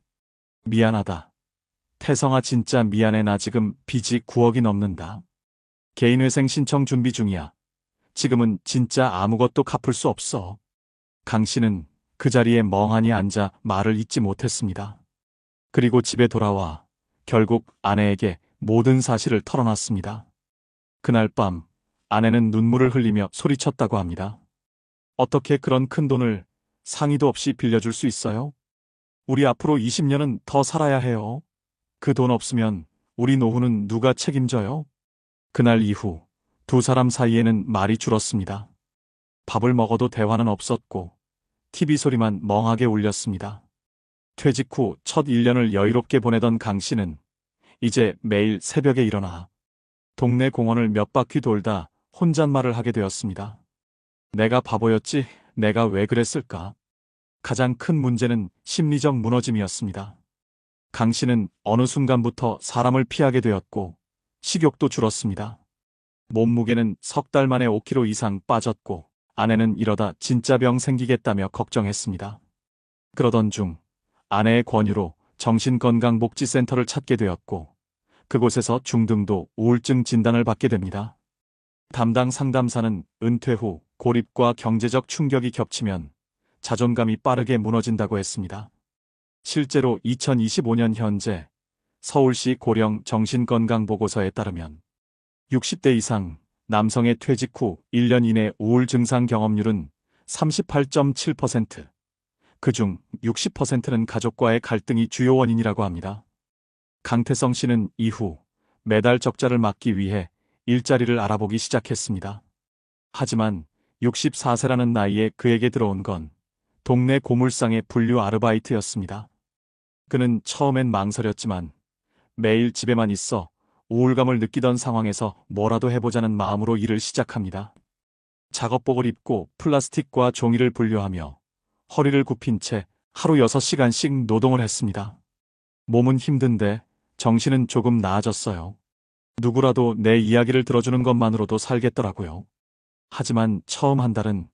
미안하다. 태성아 진짜 미안해. 나 지금 빚이 9억이 넘는다. 개인회생 신청 준비 중이야. 지금은 진짜 아무것도 갚을 수 없어. 강 씨는 그 자리에 멍하니 앉아 말을 잇지 못했습니다. 그리고 집에 돌아와 결국 아내에게 모든 사실을 털어놨습니다. 그날 밤 아내는 눈물을 흘리며 소리쳤다고 합니다. 어떻게 그런 큰 돈을 상의도 없이 빌려줄 수 있어요? 우리 앞으로 20년은 더 살아야 해요. 그 돈 없으면 우리 노후는 누가 책임져요? 그날 이후 2사람 사이에는 말이 줄었습니다. 밥을 먹어도 대화는 없었고 TV 소리만 멍하게 울렸습니다. 퇴직 후 첫 1년을 여유롭게 보내던 강 씨는 이제 매일 새벽에 일어나 동네 공원을 몇 바퀴 돌다 혼잣말을 하게 되었습니다. 내가 바보였지, 내가 왜 그랬을까? 가장 큰 문제는 심리적 무너짐이었습니다. 강 씨는 어느 순간부터 사람을 피하게 되었고 식욕도 줄었습니다. 몸무게는 3달 만에 5kg 이상 빠졌고 아내는 이러다 진짜 병 생기겠다며 걱정했습니다. 그러던 중 아내의 권유로 정신건강복지센터를 찾게 되었고 그곳에서 중등도 우울증 진단을 받게 됩니다. 담당 상담사는 은퇴 후 고립과 경제적 충격이 겹치면 자존감이 빠르게 무너진다고 했습니다. 실제로 2025년 현재 서울시 고령 정신건강보고서에 따르면 60대 이상 남성의 퇴직 후 1년 이내 우울 증상 경험률은 38.7%, 그중 60%는 가족과의 갈등이 주요 원인이라고 합니다. 강태성 씨는 이후 매달 적자를 막기 위해 일자리를 알아보기 시작했습니다. 하지만 64세라는 나이에 그에게 들어온 건 동네 고물상의 분류 아르바이트였습니다. 그는 처음엔 망설였지만 매일 집에만 있어 우울감을 느끼던 상황에서 뭐라도 해보자는 마음으로 일을 시작합니다. 작업복을 입고 플라스틱과 종이를 분류하며 허리를 굽힌 채 하루 6시간씩 노동을 했습니다. 몸은 힘든데 정신은 조금 나아졌어요. 누구라도 내 이야기를 들어주는 것만으로도 살겠더라고요. 하지만 처음 한 달은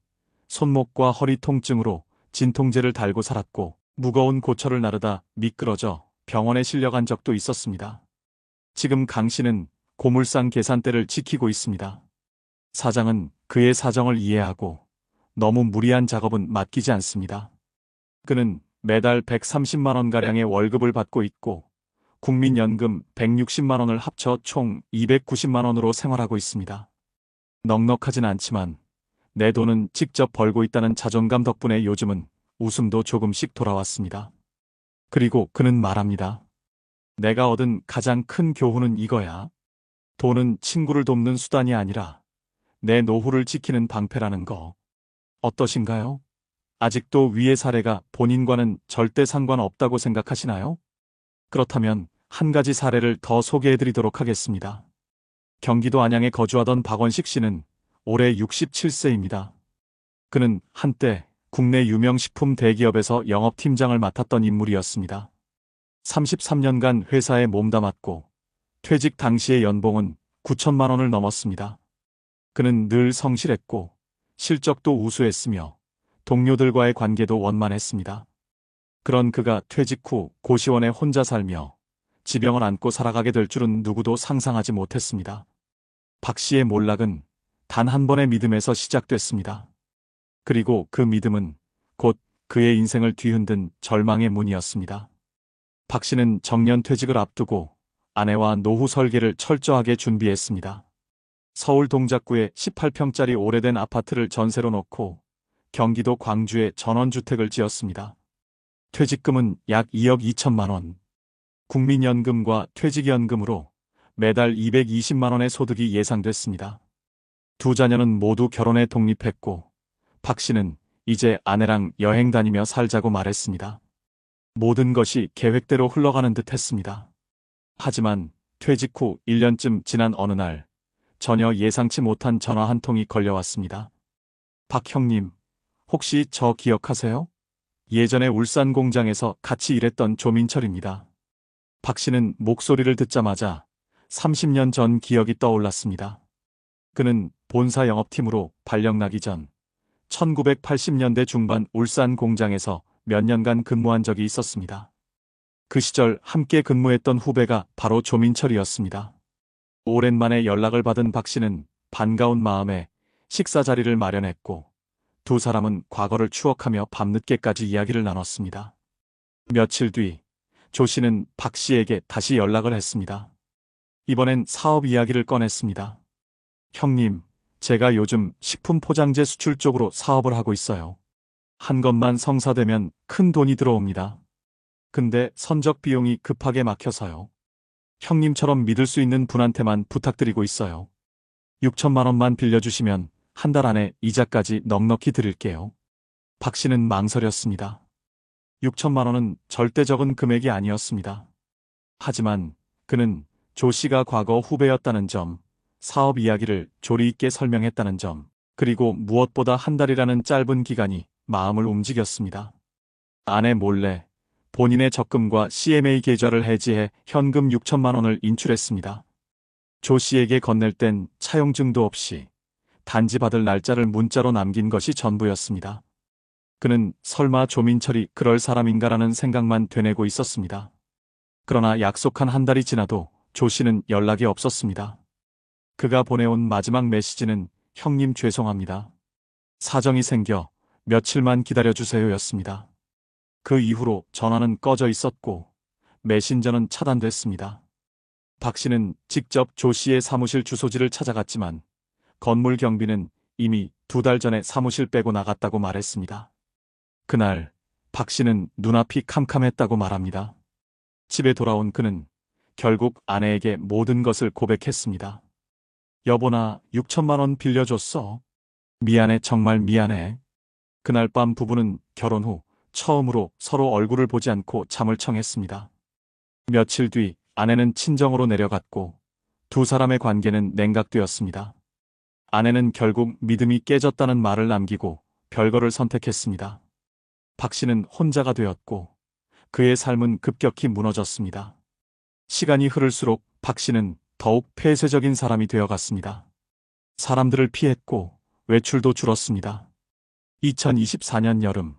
손목과 허리 통증으로 진통제를 달고 살았고 무거운 고철을 나르다 미끄러져 병원에 실려간 적도 있었습니다. 지금 강 씨는 고물상 계산대를 지키고 있습니다. 사장은 그의 사정을 이해하고 너무 무리한 작업은 맡기지 않습니다. 그는 매달 130만 원가량의 월급을 받고 있고 국민연금 160만 원을 합쳐 총 290만 원으로 생활하고 있습니다. 넉넉하진 않지만 내 돈은 직접 벌고 있다는 자존감 덕분에 요즘은 웃음도 조금씩 돌아왔습니다. 그리고 그는 말합니다. 내가 얻은 가장 큰 교훈은 이거야. 돈은 친구를 돕는 수단이 아니라 내 노후를 지키는 방패라는 거. 어떠신가요? 아직도 위의 사례가 본인과는 절대 상관없다고 생각하시나요? 그렇다면 한 가지 사례를 더 소개해드리도록 하겠습니다. 경기도 안양에 거주하던 박원식 씨는 올해 67세입니다. 그는 한때 국내 유명 식품 대기업에서 영업팀장을 맡았던 인물이었습니다. 33년간 회사에 몸담았고 퇴직 당시의 연봉은 9천만 원을 넘었습니다. 그는 늘 성실했고 실적도 우수했으며 동료들과의 관계도 원만했습니다. 그런 그가 퇴직 후 고시원에 혼자 살며 지병을 안고 살아가게 될 줄은 누구도 상상하지 못했습니다. 박 씨의 몰락은 단 한 번의 믿음에서 시작됐습니다. 그리고 그 믿음은 곧 그의 인생을 뒤흔든 절망의 문이었습니다. 박 씨는 정년퇴직을 앞두고 아내와 노후 설계를 철저하게 준비했습니다. 서울 동작구에 18평짜리 오래된 아파트를 전세로 놓고 경기도 광주에 전원주택을 지었습니다. 퇴직금은 약 2억 2천만 원. 국민연금과 퇴직연금으로 매달 220만 원의 소득이 예상됐습니다. 두 자녀는 모두 결혼에 독립했고 박 씨는 이제 아내랑 여행 다니며 살자고 말했습니다. 모든 것이 계획대로 흘러가는 듯 했습니다. 하지만 퇴직 후 1년쯤 지난 어느 날 전혀 예상치 못한 전화 한 통이 걸려왔습니다. 박 형님, 혹시 저 기억하세요? 예전에 울산 공장에서 같이 일했던 조민철입니다. 박 씨는 목소리를 듣자마자 30년 전 기억이 떠올랐습니다. 그는 본사 영업팀으로 발령나기 전 1980년대 중반 울산 공장에서 몇 년간 근무한 적이 있었습니다. 그 시절 함께 근무했던 후배가 바로 조민철이었습니다. 오랜만에 연락을 받은 박 씨는 반가운 마음에 식사 자리를 마련했고 두 사람은 과거를 추억하며 밤늦게까지 이야기를 나눴습니다. 며칠 뒤 조 씨는 박 씨에게 다시 연락을 했습니다. 이번엔 사업 이야기를 꺼냈습니다. 형님, 제가 요즘 식품 포장재 수출 쪽으로 사업을 하고 있어요. 한 것만 성사되면 큰 돈이 들어옵니다. 근데 선적 비용이 급하게 막혀서요. 형님처럼 믿을 수 있는 분한테만 부탁드리고 있어요. 6천만 원만 빌려주시면 한 달 안에 이자까지 넉넉히 드릴게요. 박 씨는 망설였습니다. 6천만 원은 절대 적은 금액이 아니었습니다. 하지만 그는 조 씨가 과거 후배였다는 점, 사업 이야기를 조리 있게 설명했다는 점, 그리고 무엇보다 한 달이라는 짧은 기간이 마음을 움직였습니다. 아내 몰래 본인의 적금과 CMA 계좌를 해지해 현금 6천만 원을 인출했습니다. 조 씨에게 건넬 땐 차용증도 없이 단지 받을 날짜를 문자로 남긴 것이 전부였습니다. 그는 설마 조민철이 그럴 사람인가라는 생각만 되뇌고 있었습니다. 그러나 약속한 한 달이 지나도 조 씨는 연락이 없었습니다. 그가 보내온 마지막 메시지는 형님 죄송합니다. 사정이 생겨 며칠만 기다려주세요였습니다. 그 이후로 전화는 꺼져 있었고 메신저는 차단됐습니다. 박 씨는 직접 조 씨의 사무실 주소지를 찾아갔지만 건물 경비는 이미 2달 전에 사무실 빼고 나갔다고 말했습니다. 그날 박 씨는 눈앞이 캄캄했다고 말합니다. 집에 돌아온 그는 결국 아내에게 모든 것을 고백했습니다. 여보 나 6천만 원 빌려줬어. 미안해 정말 미안해. 그날 밤 부부는 결혼 후 처음으로 서로 얼굴을 보지 않고 잠을 청했습니다. 며칠 뒤 아내는 친정으로 내려갔고 두 사람의 관계는 냉각되었습니다. 아내는 결국 믿음이 깨졌다는 말을 남기고 별거를 선택했습니다. 박 씨는 혼자가 되었고 그의 삶은 급격히 무너졌습니다. 시간이 흐를수록 박 씨는 더욱 폐쇄적인 사람이 되어갔습니다. 사람들을 피했고 외출도 줄었습니다. 2024년 여름,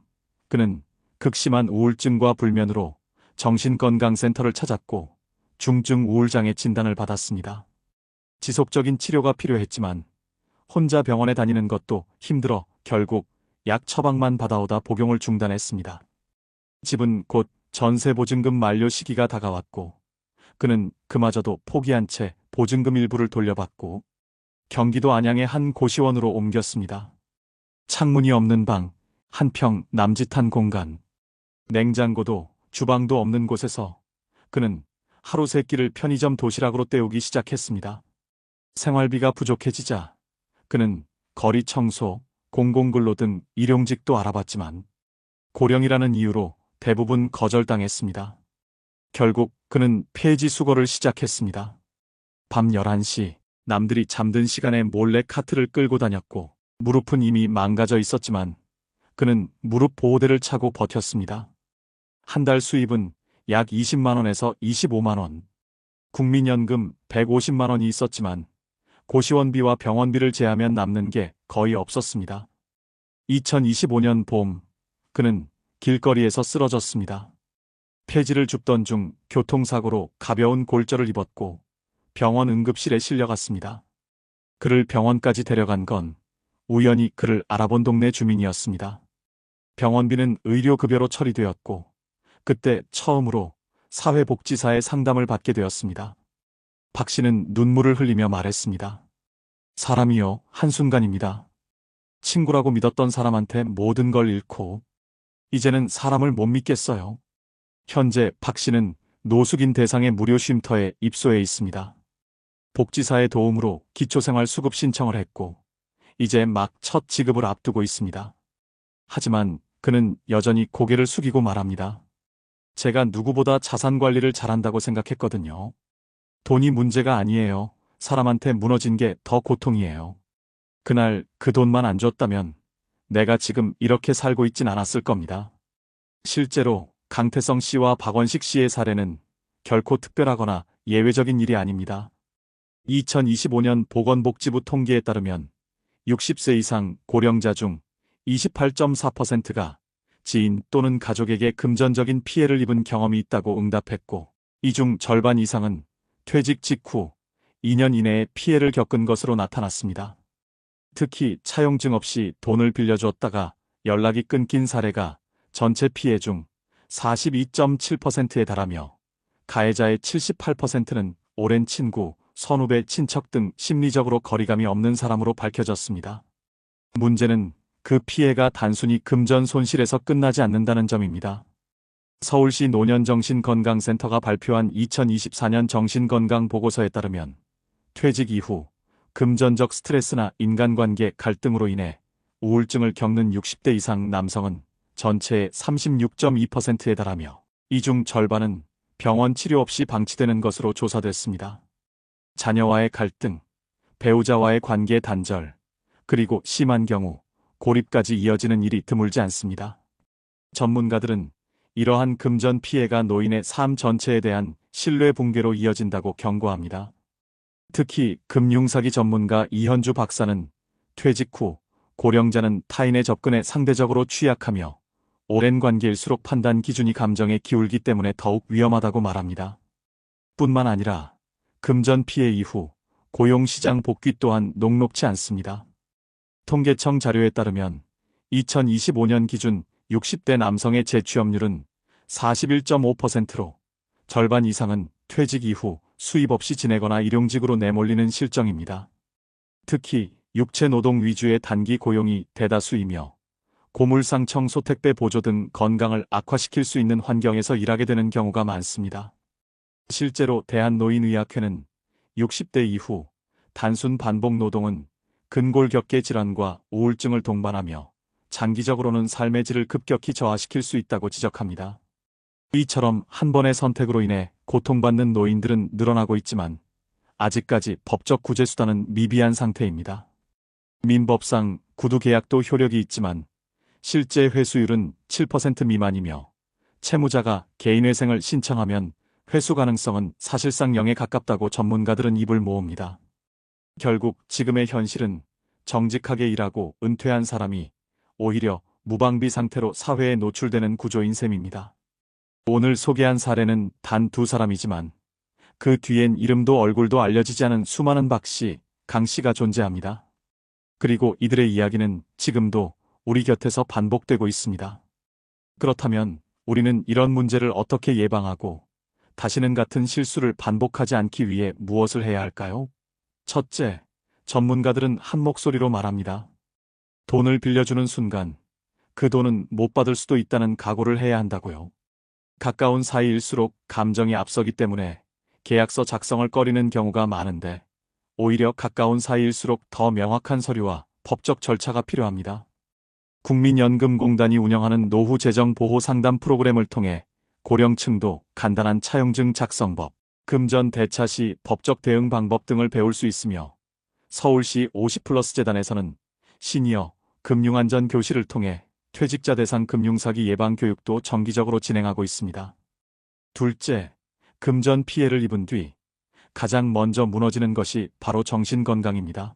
그는 극심한 우울증과 불면으로 정신건강센터를 찾았고 중증 우울장애 진단을 받았습니다. 지속적인 치료가 필요했지만 혼자 병원에 다니는 것도 힘들어 결국 약 처방만 받아오다 복용을 중단했습니다. 집은 곧 전세보증금 만료 시기가 다가왔고 그는 그마저도 포기한 채 보증금 일부를 돌려받고 경기도 안양의 한 고시원으로 옮겼습니다. 창문이 없는 방, 한평 남짓한 공간, 냉장고도 주방도 없는 곳에서 그는 하루 세 끼를 편의점 도시락으로 때우기 시작했습니다. 생활비가 부족해지자 그는 거리 청소, 공공근로 등 일용직도 알아봤지만 고령이라는 이유로 대부분 거절당했습니다. 결국 그는 폐지 수거를 시작했습니다. 밤 11시 남들이 잠든 시간에 몰래 카트를 끌고 다녔고 무릎은 이미 망가져 있었지만 그는 무릎 보호대를 차고 버텼습니다. 한 달 수입은 약 20만 원에서 25만 원. 국민연금 150만 원이 있었지만 고시원비와 병원비를 제하면 남는 게 거의 없었습니다. 2025년 봄, 그는 길거리에서 쓰러졌습니다. 폐지를 줍던 중 교통사고로 가벼운 골절을 입었고 병원 응급실에 실려갔습니다. 그를 병원까지 데려간 건 우연히 그를 알아본 동네 주민이었습니다. 병원비는 의료급여로 처리되었고 그때 처음으로 사회복지사의 상담을 받게 되었습니다. 박 씨는 눈물을 흘리며 말했습니다. 사람이요, 한순간입니다. 친구라고 믿었던 사람한테 모든 걸 잃고 이제는 사람을 못 믿겠어요. 현재 박 씨는 노숙인 대상의 무료 쉼터에 입소해 있습니다. 복지사의 도움으로 기초생활 수급 신청을 했고 이제 막 첫 지급을 앞두고 있습니다. 하지만 그는 여전히 고개를 숙이고 말합니다. 제가 누구보다 자산 관리를 잘한다고 생각했거든요. 돈이 문제가 아니에요. 사람한테 무너진 게 더 고통이에요. 그날 그 돈만 안 줬다면 내가 지금 이렇게 살고 있진 않았을 겁니다. 실제로 강태성 씨와 박원식 씨의 사례는 결코 특별하거나 예외적인 일이 아닙니다. 2025년 보건복지부 통계에 따르면 60세 이상 고령자 중 28.4%가 지인 또는 가족에게 금전적인 피해를 입은 경험이 있다고 응답했고 이 중 절반 이상은 퇴직 직후 2년 이내에 피해를 겪은 것으로 나타났습니다. 특히 차용증 없이 돈을 빌려줬다가 연락이 끊긴 사례가 전체 피해 중 42.7%에 달하며 가해자의 78%는 오랜 친구, 선후배, 친척 등 심리적으로 거리감이 없는 사람으로 밝혀졌습니다. 문제는 그 피해가 단순히 금전 손실에서 끝나지 않는다는 점입니다. 서울시 노년정신건강센터가 발표한 2024년 정신건강보고서에 따르면 퇴직 이후 금전적 스트레스나 인간관계 갈등으로 인해 우울증을 겪는 60대 이상 남성은 전체의 36.2%에 달하며 이 중 절반은 병원 치료 없이 방치되는 것으로 조사됐습니다. 자녀와의 갈등, 배우자와의 관계 단절, 그리고 심한 경우 고립까지 이어지는 일이 드물지 않습니다. 전문가들은 이러한 금전 피해가 노인의 삶 전체에 대한 신뢰 붕괴로 이어진다고 경고합니다. 특히 금융사기 전문가 이현주 박사는 퇴직 후 고령자는 타인의 접근에 상대적으로 취약하며 오랜 관계일수록 판단 기준이 감정에 기울기 때문에 더욱 위험하다고 말합니다. 뿐만 아니라 금전 피해 이후 고용시장 복귀 또한 녹록지 않습니다. 통계청 자료에 따르면 2025년 기준 60대 남성의 재취업률은 41.5%로 절반 이상은 퇴직 이후 수입 없이 지내거나 일용직으로 내몰리는 실정입니다. 특히 육체노동 위주의 단기 고용이 대다수이며 고물상 청소 택배 보조 등 건강을 악화시킬 수 있는 환경에서 일하게 되는 경우가 많습니다. 실제로 대한노인의학회는 60대 이후 단순 반복 노동은 근골격계 질환과 우울증을 동반하며 장기적으로는 삶의 질을 급격히 저하시킬 수 있다고 지적합니다. 이처럼 한 번의 선택으로 인해 고통받는 노인들은 늘어나고 있지만 아직까지 법적 구제 수단은 미비한 상태입니다. 민법상 구두 계약도 효력이 있지만 실제 회수율은 7% 미만이며 채무자가 개인회생을 신청하면 회수 가능성은 사실상 0에 가깝다고 전문가들은 입을 모읍니다. 결국 지금의 현실은 정직하게 일하고 은퇴한 사람이 오히려 무방비 상태로 사회에 노출되는 구조인 셈입니다. 오늘 소개한 사례는 단 2사람이지만 그 뒤엔 이름도 얼굴도 알려지지 않은 수많은 박씨, 강씨가 존재합니다. 그리고 이들의 이야기는 지금도 우리 곁에서 반복되고 있습니다. 그렇다면 우리는 이런 문제를 어떻게 예방하고 다시는 같은 실수를 반복하지 않기 위해 무엇을 해야 할까요? 첫째, 전문가들은 한 목소리로 말합니다. 돈을 빌려주는 순간 그 돈은 못 받을 수도 있다는 각오를 해야 한다고요. 가까운 사이일수록 감정이 앞서기 때문에 계약서 작성을 꺼리는 경우가 많은데 오히려 가까운 사이일수록 더 명확한 서류와 법적 절차가 필요합니다. 국민연금공단이 운영하는 노후 재정 보호 상담 프로그램을 통해 고령층도 간단한 차용증 작성법, 금전 대차 시 법적 대응 방법 등을 배울 수 있으며 서울시 50플러스 재단에서는 시니어 금융안전 교실을 통해 퇴직자 대상 금융사기 예방 교육도 정기적으로 진행하고 있습니다. 둘째, 금전 피해를 입은 뒤 가장 먼저 무너지는 것이 바로 정신건강입니다.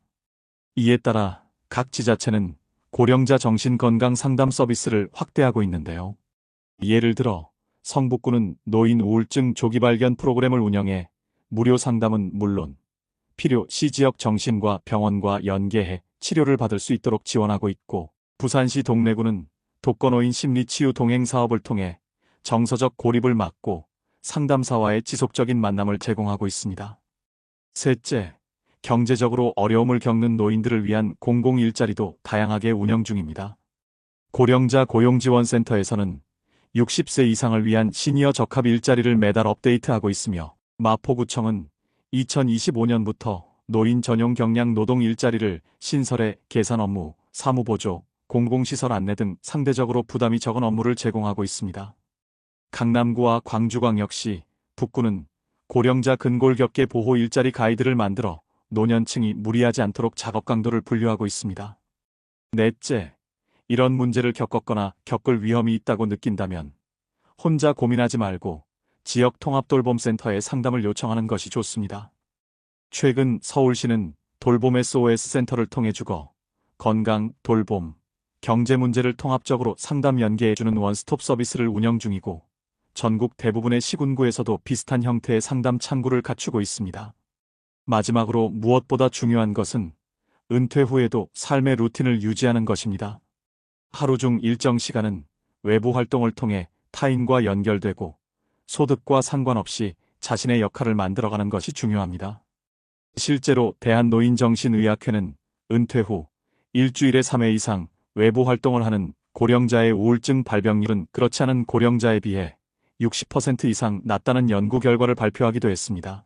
이에 따라 각 지자체는 고령자 정신건강 상담 서비스를 확대하고 있는데요. 예를 들어 성북구는 노인 우울증 조기 발견 프로그램을 운영해 무료 상담은 물론 필요시 지역 정신과 병원과 연계해 치료를 받을 수 있도록 지원하고 있고, 부산시 동래구는 독거노인 심리치유 동행 사업을 통해 정서적 고립을 막고 상담사와의 지속적인 만남을 제공하고 있습니다. 셋째, 경제적으로 어려움을 겪는 노인들을 위한 공공일자리도 다양하게 운영 중입니다. 고령자 고용지원센터에서는 60세 이상을 위한 시니어 적합 일자리를 매달 업데이트하고 있으며 마포구청은 2025년부터 노인 전용 경량 노동 일자리를 신설해 계산 업무, 사무보조, 공공시설 안내 등 상대적으로 부담이 적은 업무를 제공하고 있습니다. 강남구와 광주광역시, 북구는 고령자 근골격계 보호 일자리 가이드를 만들어 노년층이 무리하지 않도록 작업 강도를 분류하고 있습니다. 넷째, 이런 문제를 겪었거나 겪을 위험이 있다고 느낀다면 혼자 고민하지 말고 지역 통합돌봄센터에 상담을 요청하는 것이 좋습니다. 최근 서울시는 돌봄 SOS 센터를 통해 주거, 건강, 돌봄, 경제 문제를 통합적으로 상담 연계해주는 원스톱 서비스를 운영 중이고 전국 대부분의 시군구에서도 비슷한 형태의 상담 창구를 갖추고 있습니다. 마지막으로 무엇보다 중요한 것은 은퇴 후에도 삶의 루틴을 유지하는 것입니다. 하루 중 일정 시간은 외부 활동을 통해 타인과 연결되고 소득과 상관없이 자신의 역할을 만들어가는 것이 중요합니다. 실제로 대한노인정신의학회는 은퇴 후 일주일에 3회 이상 외부 활동을 하는 고령자의 우울증 발병률은 그렇지 않은 고령자에 비해 60% 이상 낮다는 연구 결과를 발표하기도 했습니다.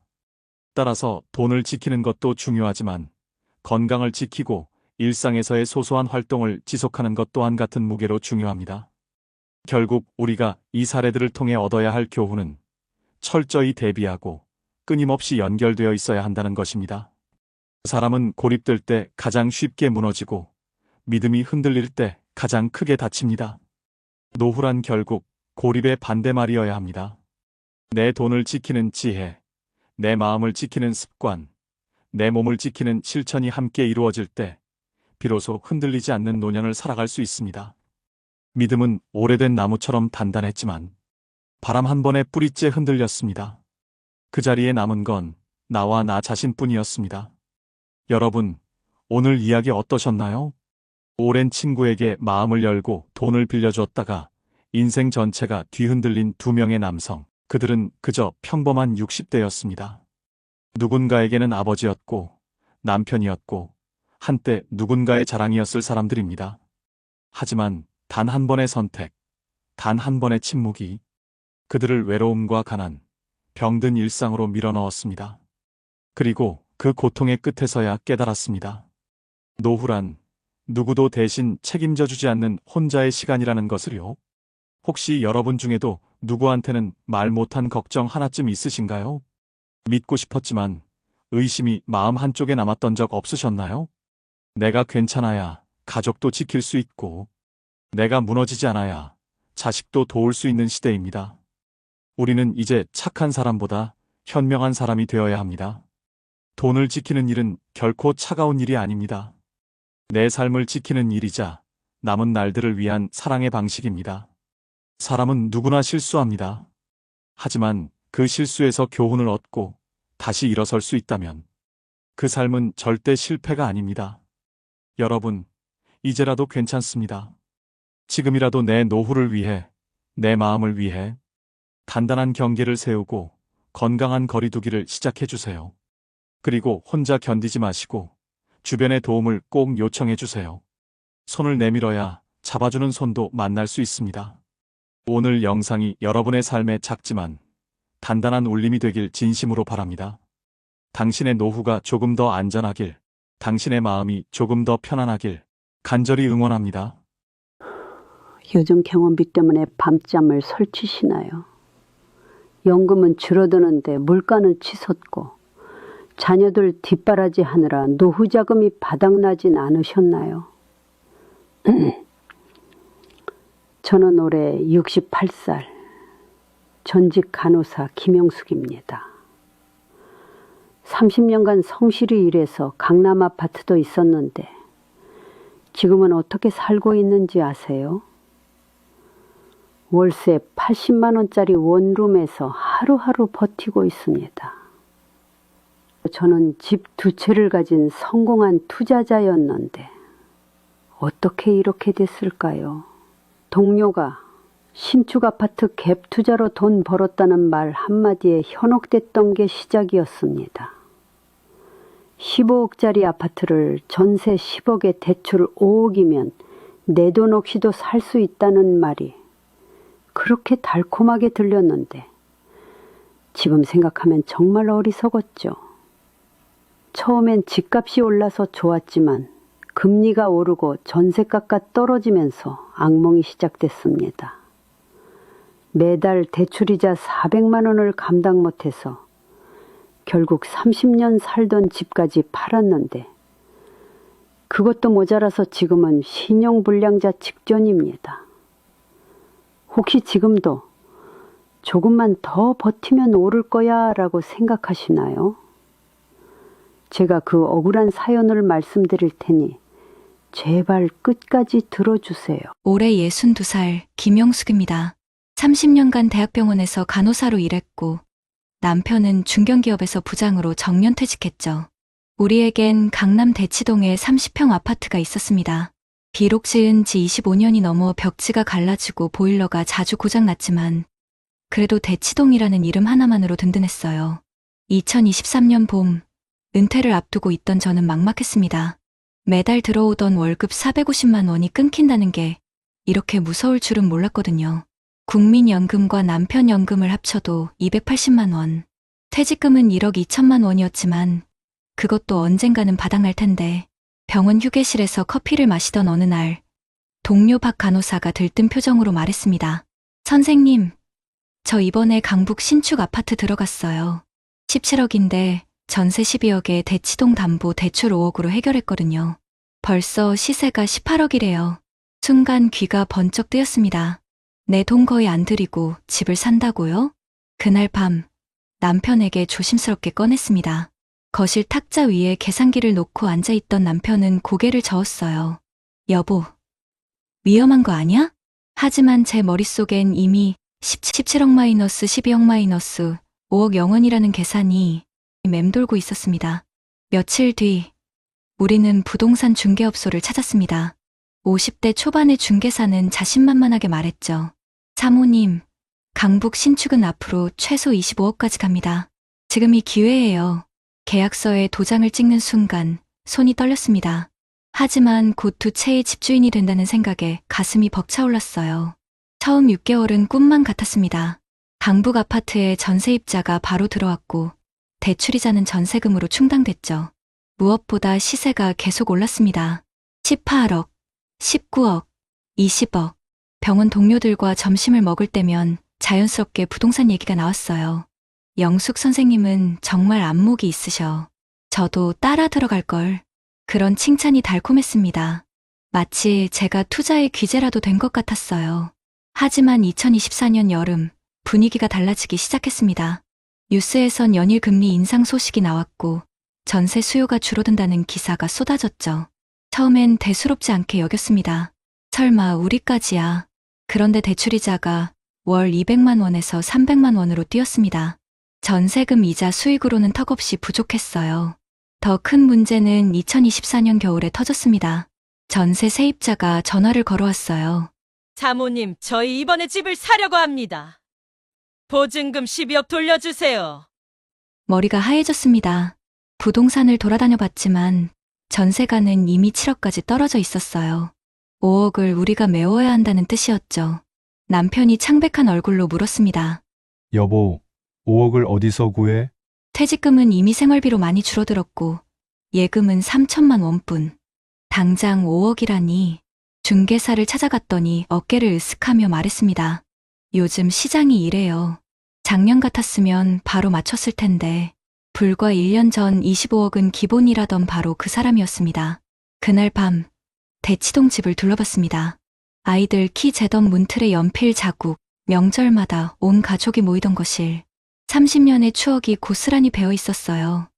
따라서 돈을 지키는 것도 중요하지만 건강을 지키고 일상에서의 소소한 활동을 지속하는 것 또한 같은 무게로 중요합니다. 결국 우리가 이 사례들을 통해 얻어야 할 교훈은 철저히 대비하고 끊임없이 연결되어 있어야 한다는 것입니다. 사람은 고립될 때 가장 쉽게 무너지고 믿음이 흔들릴 때 가장 크게 다칩니다. 노후란 결국 고립의 반대말이어야 합니다. 내 돈을 지키는 지혜, 내 마음을 지키는 습관, 내 몸을 지키는 실천이 함께 이루어질 때 비로소 흔들리지 않는 노년을 살아갈 수 있습니다. 믿음은 오래된 나무처럼 단단했지만 바람 한 번에 뿌리째 흔들렸습니다. 그 자리에 남은 건 나와 나 자신뿐이었습니다. 여러분, 오늘 이야기 어떠셨나요? 오랜 친구에게 마음을 열고 돈을 빌려주었다가 인생 전체가 뒤흔들린 2명의 남성. 그들은 그저 평범한 60대였습니다. 누군가에게는 아버지였고 남편이었고 한때 누군가의 자랑이었을 사람들입니다. 하지만 단 한 번의 선택, 단 한 번의 침묵이 그들을 외로움과 가난, 병든 일상으로 밀어넣었습니다. 그리고 그 고통의 끝에서야 깨달았습니다. 노후란 누구도 대신 책임져 주지 않는 혼자의 시간이라는 것을요. 혹시 여러분 중에도 누구한테는 말 못한 걱정 하나쯤 있으신가요? 믿고 싶었지만 의심이 마음 한쪽에 남았던 적 없으셨나요? 내가 괜찮아야 가족도 지킬 수 있고, 내가 무너지지 않아야 자식도 도울 수 있는 시대입니다. 우리는 이제 착한 사람보다 현명한 사람이 되어야 합니다. 돈을 지키는 일은 결코 차가운 일이 아닙니다. 내 삶을 지키는 일이자 남은 날들을 위한 사랑의 방식입니다. 사람은 누구나 실수합니다. 하지만 그 실수에서 교훈을 얻고 다시 일어설 수 있다면 그 삶은 절대 실패가 아닙니다. 여러분, 이제라도 괜찮습니다. 지금이라도 내 노후를 위해, 내 마음을 위해 단단한 경계를 세우고 건강한 거리두기를 시작해 주세요. 그리고 혼자 견디지 마시고 주변의 도움을 꼭 요청해 주세요. 손을 내밀어야 잡아주는 손도 만날 수 있습니다. 오늘 영상이 여러분의 삶에 작지만 단단한 울림이 되길 진심으로 바랍니다. 당신의 노후가 조금 더 안전하길, 당신의 마음이 조금 더 편안하길 간절히 응원합니다. 요즘 경험비 때문에 밤잠을 설치시나요? 연금은 줄어드는데 물가는 치솟고 자녀들 뒷바라지 하느라 노후 자금이 바닥나진 않으셨나요? 저는 올해 68살 전직 간호사 김영숙입니다. 30년간 성실히 일해서 강남 아파트도 있었는데 지금은 어떻게 살고 있는지 아세요? 월세 80만 원짜리 원룸에서 하루하루 버티고 있습니다. 저는 집 2채를 가진 성공한 투자자였는데 어떻게 이렇게 됐을까요? 동료가 신축 아파트 갭 투자로 돈 벌었다는 말 한마디에 현혹됐던 게 시작이었습니다. 15억짜리 아파트를 전세 10억에 대출 5억이면 내 돈 없이도 살 수 있다는 말이 그렇게 달콤하게 들렸는데 지금 생각하면 정말 어리석었죠. 처음엔 집값이 올라서 좋았지만 금리가 오르고 전세가가 떨어지면서 악몽이 시작됐습니다. 매달 대출이자 400만 원을 감당 못해서 결국 30년 살던 집까지 팔았는데 그것도 모자라서 지금은 신용불량자 직전입니다. 혹시 지금도 조금만 더 버티면 오를 거야 라고 생각하시나요? 제가 그 억울한 사연을 말씀드릴 테니 제발 끝까지 들어주세요. 올해 62살 김영숙입니다. 30년간 대학병원에서 간호사로 일했고 남편은 중견기업에서 부장으로 정년퇴직했죠. 우리에겐 강남 대치동에 30평 아파트가 있었습니다. 비록 지은 지 25년이 넘어 벽지가 갈라지고 보일러가 자주 고장났지만 그래도 대치동이라는 이름 하나만으로 든든했어요. 2023년 봄, 은퇴를 앞두고 있던 저는 막막했습니다. 매달 들어오던 월급 450만 원이 끊긴다는 게 이렇게 무서울 줄은 몰랐거든요. 국민연금과 남편연금을 합쳐도 280만 원, 퇴직금은 1억 2천만 원이었지만 그것도 언젠가는 바닥날 텐데 병원 휴게실에서 커피를 마시던 어느 날 동료 박 간호사가 들뜬 표정으로 말했습니다. 선생님, 저 이번에 강북 신축 아파트 들어갔어요. 17억인데 전세 12억에 대치동 담보 대출 5억으로 해결했거든요. 벌써 시세가 18억이래요. 순간 귀가 번쩍 뜨였습니다. 내 돈 거의 안 들이고 집을 산다고요? 그날 밤 남편에게 조심스럽게 꺼냈습니다. 거실 탁자 위에 계산기를 놓고 앉아있던 남편은 고개를 저었어요. 여보, 위험한 거 아니야? 하지만 제 머릿속엔 이미 17억 마이너스 12억 마이너스 5억 영원이라는 계산이 맴돌고 있었습니다. 며칠 뒤 우리는 부동산 중개업소를 찾았습니다. 50대 초반의 중개사는 자신만만하게 말했죠. 사모님, 강북 신축은 앞으로 최소 25억까지 갑니다. 지금이 기회예요. 계약서에 도장을 찍는 순간 손이 떨렸습니다. 하지만 곧 2채의 집주인이 된다는 생각에 가슴이 벅차올랐어요. 처음 6개월은 꿈만 같았습니다. 강북 아파트에 전세입자가 바로 들어왔고 대출이자는 전세금으로 충당됐죠. 무엇보다 시세가 계속 올랐습니다. 18억, 19억, 20억. 병원 동료들과 점심을 먹을 때면 자연스럽게 부동산 얘기가 나왔어요. 영숙 선생님은 정말 안목이 있으셔. 저도 따라 들어갈 걸. 그런 칭찬이 달콤했습니다. 마치 제가 투자의 귀재라도 된 것 같았어요. 하지만 2024년 여름 분위기가 달라지기 시작했습니다. 뉴스에선 연일 금리 인상 소식이 나왔고 전세 수요가 줄어든다는 기사가 쏟아졌죠. 처음엔 대수롭지 않게 여겼습니다. 설마 우리까지야. 그런데 대출이자가 월 200만 원에서 300만 원으로 뛰었습니다. 전세금 이자 수익으로는 턱없이 부족했어요. 더 큰 문제는 2024년 겨울에 터졌습니다. 전세 세입자가 전화를 걸어왔어요. 사모님, 저희 이번에 집을 사려고 합니다. 보증금 12억 돌려주세요. 머리가 하얘졌습니다. 부동산을 돌아다녀 봤지만 전세가는 이미 7억까지 떨어져 있었어요. 5억을 우리가 메워야 한다는 뜻이었죠. 남편이 창백한 얼굴로 물었습니다. 여보, 5억을 어디서 구해? 퇴직금은 이미 생활비로 많이 줄어들었고 예금은 3천만 원뿐. 당장 5억이라니. 중개사를 찾아갔더니 어깨를 으쓱하며 말했습니다. 요즘 시장이 이래요. 작년 같았으면 바로 맞췄을 텐데 불과 1년 전 25억은 기본이라던 바로 그 사람이었습니다. 그날 밤 대치동 집을 둘러봤습니다. 아이들 키 재던 문틀에 연필 자국, 명절마다 온 가족이 모이던 거실. 30년의 추억이 고스란히 배어 있었어요.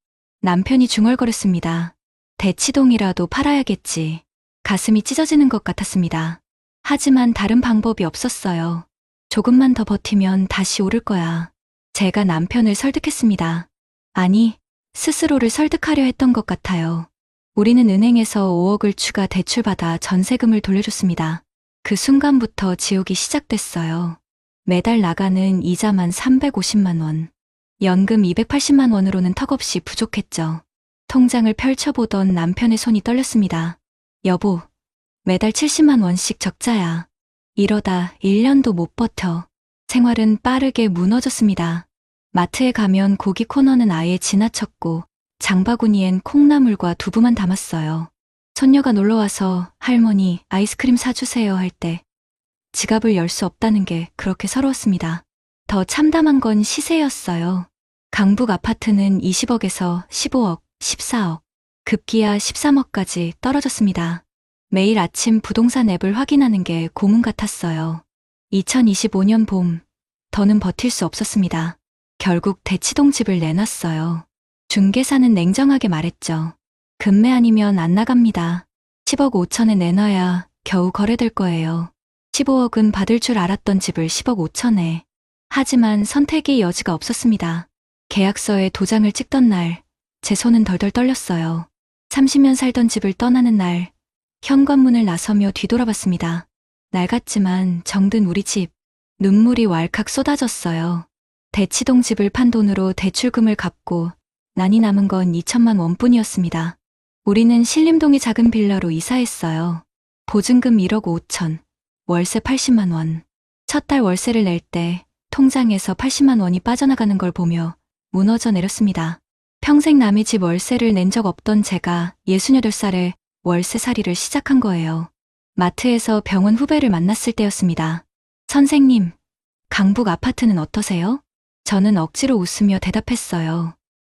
남편이 중얼거렸습니다. 대치동이라도 팔아야겠지. 가슴이 찢어지는 것 같았습니다. 하지만 다른 방법이 없었어요. 조금만 더 버티면 다시 오를 거야. 제가 남편을 설득했습니다. 아니, 스스로를 설득하려 했던 것 같아요. 우리는 은행에서 5억을 추가 대출받아 전세금을 돌려줬습니다. 그 순간부터 지옥이 시작됐어요. 매달 나가는 이자만 350만 원. 연금 280만 원으로는 턱없이 부족했죠. 통장을 펼쳐보던 남편의 손이 떨렸습니다. 여보, 매달 70만 원씩 적자야. 이러다 1년도 못 버텨. 생활은 빠르게 무너졌습니다. 마트에 가면 고기 코너는 아예 지나쳤고 장바구니엔 콩나물과 두부만 담았어요. 손녀가 놀러와서 할머니 아이스크림 사주세요 할 때 지갑을 열 수 없다는 게 그렇게 서러웠습니다. 더 참담한 건 시세였어요. 강북 아파트는 20억에서 15억, 14억, 급기야 13억까지 떨어졌습니다. 매일 아침 부동산 앱을 확인하는 게 고문 같았어요. 2025년 봄, 더는 버틸 수 없었습니다. 결국 대치동 집을 내놨어요. 중개사는 냉정하게 말했죠. 금매 아니면 안 나갑니다. 10억 5천에 내놔야 겨우 거래될 거예요. 15억은 받을 줄 알았던 집을 10억 5천에. 하지만 선택의 여지가 없었습니다. 계약서에 도장을 찍던 날, 제 손은 덜덜 떨렸어요. 30년 살던 집을 떠나는 날, 현관문을 나서며 뒤돌아봤습니다. 낡았지만 정든 우리 집. 눈물이 왈칵 쏟아졌어요. 대치동 집을 판 돈으로 대출금을 갚고 난이 남은 건 2천만 원뿐이었습니다. 우리는 신림동의 작은 빌라로 이사했어요. 보증금 1억 5천, 월세 80만 원. 첫 달 월세를 낼 때 통장에서 80만 원이 빠져나가는 걸 보며 무너져 내렸습니다. 평생 남의 집 월세를 낸 적 없던 제가 68살에 월세살이를 시작한 거예요. 마트에서 병원 후배를 만났을 때였습니다. 선생님, 강북 아파트는 어떠세요? 저는 억지로 웃으며 대답했어요.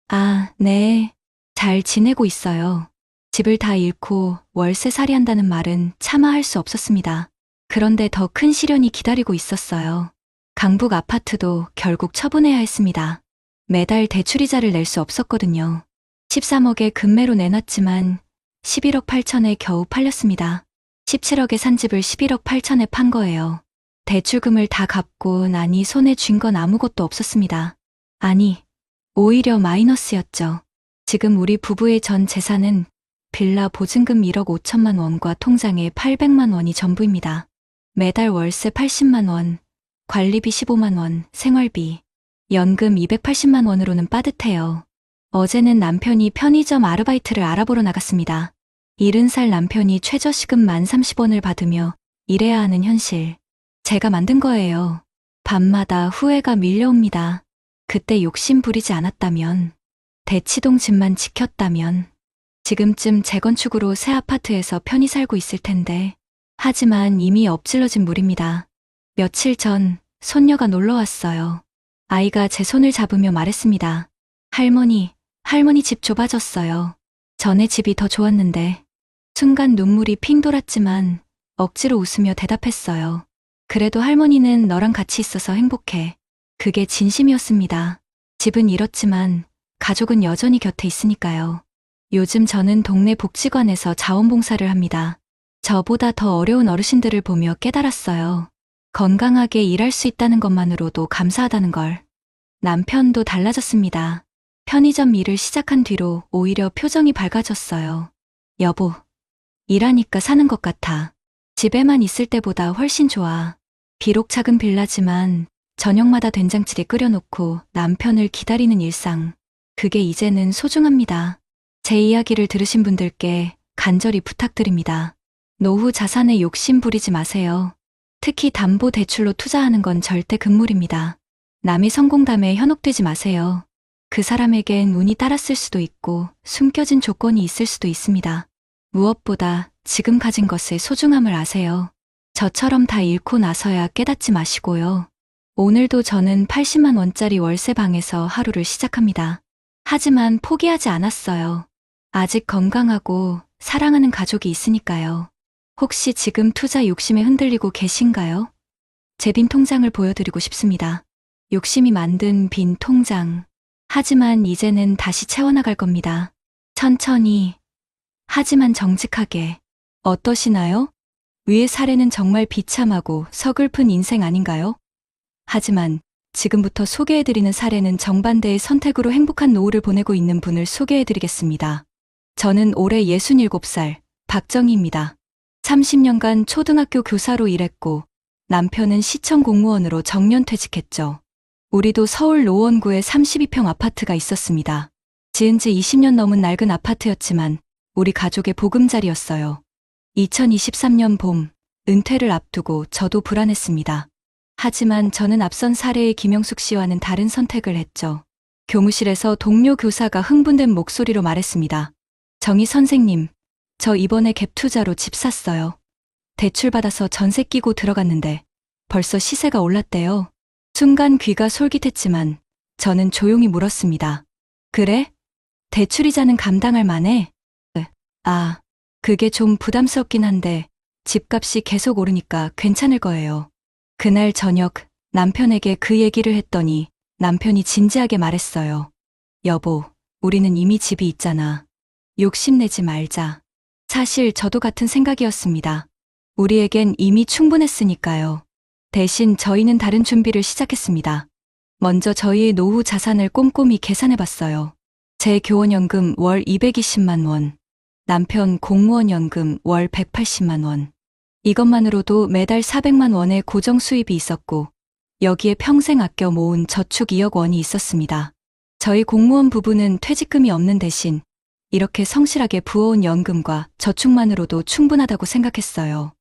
아, 네. 잘 지내고 있어요. 집을 다 잃고 월세살이 한다는 말은 차마 할 수 없었습니다. 그런데 더 큰 시련이 기다리고 있었어요. 강북 아파트도 결국 처분해야 했습니다. 매달 대출이자를 낼 수 없었거든요. 13억에 금매로 내놨지만 11억 8천에 겨우 팔렸습니다. 17억에 산 집을 11억 8천에 판 거예요. 대출금을 다 갚고 나니 손에 쥔 건 아무것도 없었습니다. 아니, 오히려 마이너스였죠. 지금 우리 부부의 전 재산은 빌라 보증금 1억 5천만 원과 통장에 800만 원이 전부입니다. 매달 월세 80만 원, 관리비 15만 원, 생활비, 연금 280만 원으로는 빠듯해요. 어제는 남편이 편의점 아르바이트를 알아보러 나갔습니다. 70살 남편이 최저시급 1030원을 받으며 일해야 하는 현실. 제가 만든 거예요. 밤마다 후회가 밀려옵니다. 그때 욕심 부리지 않았다면 대치동 집만 지켰다면 지금쯤 재건축으로 새 아파트에서 편히 살고 있을 텐데. 하지만 이미 엎질러진 물입니다. 며칠 전 손녀가 놀러 왔어요. 아이가 제 손을 잡으며 말했습니다. 할머니 집 좁아졌어요. 전에 집이 더 좋았는데. 순간 눈물이 핑 돌았지만 억지로 웃으며 대답했어요. 그래도 할머니는 너랑 같이 있어서 행복해. 그게 진심이었습니다. 집은 잃었지만 가족은 여전히 곁에 있으니까요. 요즘 저는 동네 복지관에서 자원봉사를 합니다. 저보다 더 어려운 어르신들을 보며 깨달았어요. 건강하게 일할 수 있다는 것만으로도 감사하다는 걸. 남편도 달라졌습니다. 편의점 일을 시작한 뒤로 오히려 표정이 밝아졌어요. 여보, 일하니까 사는 것 같아. 집에만 있을 때보다 훨씬 좋아. 비록 작은 빌라지만 저녁마다 된장찌개 끓여놓고 남편을 기다리는 일상. 그게 이제는 소중합니다. 제 이야기를 들으신 분들께 간절히 부탁드립니다. 노후 자산에 욕심 부리지 마세요. 특히 담보대출로 투자하는 건 절대 금물입니다. 남의 성공담에 현혹되지 마세요. 그 사람에겐 운이 따랐을 수도 있고 숨겨진 조건이 있을 수도 있습니다. 무엇보다 지금 가진 것의 소중함을 아세요. 저처럼 다 잃고 나서야 깨닫지 마시고요. 오늘도 저는 80만 원짜리 월세방에서 하루를 시작합니다. 하지만 포기하지 않았어요. 아직 건강하고 사랑하는 가족이 있으니까요. 혹시 지금 투자 욕심에 흔들리고 계신가요? 제 빈 통장을 보여드리고 싶습니다. 욕심이 만든 빈 통장. 하지만 이제는 다시 채워나갈 겁니다. 천천히. 하지만 정직하게. 어떠시나요? 위의 사례는 정말 비참하고 서글픈 인생 아닌가요? 하지만 지금부터 소개해드리는 사례는 정반대의 선택으로 행복한 노후를 보내고 있는 분을 소개해드리겠습니다. 저는 올해 67살 박정희입니다. 30년간 초등학교 교사로 일했고 남편은 시청 공무원으로 정년퇴직했죠. 우리도 서울 노원구에 32평 아파트가 있었습니다. 지은 지 20년 넘은 낡은 아파트였지만 우리 가족의 보금자리였어요. 2023년 봄, 은퇴를 앞두고 저도 불안했습니다. 하지만 저는 앞선 사례의 김영숙 씨와는 다른 선택을 했죠. 교무실에서 동료 교사가 흥분된 목소리로 말했습니다. 정희 선생님, 저 이번에 갭 투자로 집 샀어요. 대출받아서 전세 끼고 들어갔는데 벌써 시세가 올랐대요. 순간 귀가 솔깃했지만 저는 조용히 물었습니다. 그래? 대출이자는 감당할 만해? 아, 그게 좀 부담스럽긴 한데 집값이 계속 오르니까 괜찮을 거예요. 그날 저녁 남편에게 그 얘기를 했더니 남편이 진지하게 말했어요. 여보, 우리는 이미 집이 있잖아. 욕심내지 말자. 사실 저도 같은 생각이었습니다. 우리에겐 이미 충분했으니까요. 대신 저희는 다른 준비를 시작했습니다. 먼저 저희의 노후 자산을 꼼꼼히 계산해봤어요. 제 교원연금 월 220만 원, 남편 공무원연금 월 180만 원. 이것만으로도 매달 400만 원의 고정 수입이 있었고 여기에 평생 아껴 모은 저축 2억 원이 있었습니다. 저희 공무원 부부는 퇴직금이 없는 대신 이렇게 성실하게 부어온 연금과 저축만으로도 충분하다고 생각했어요.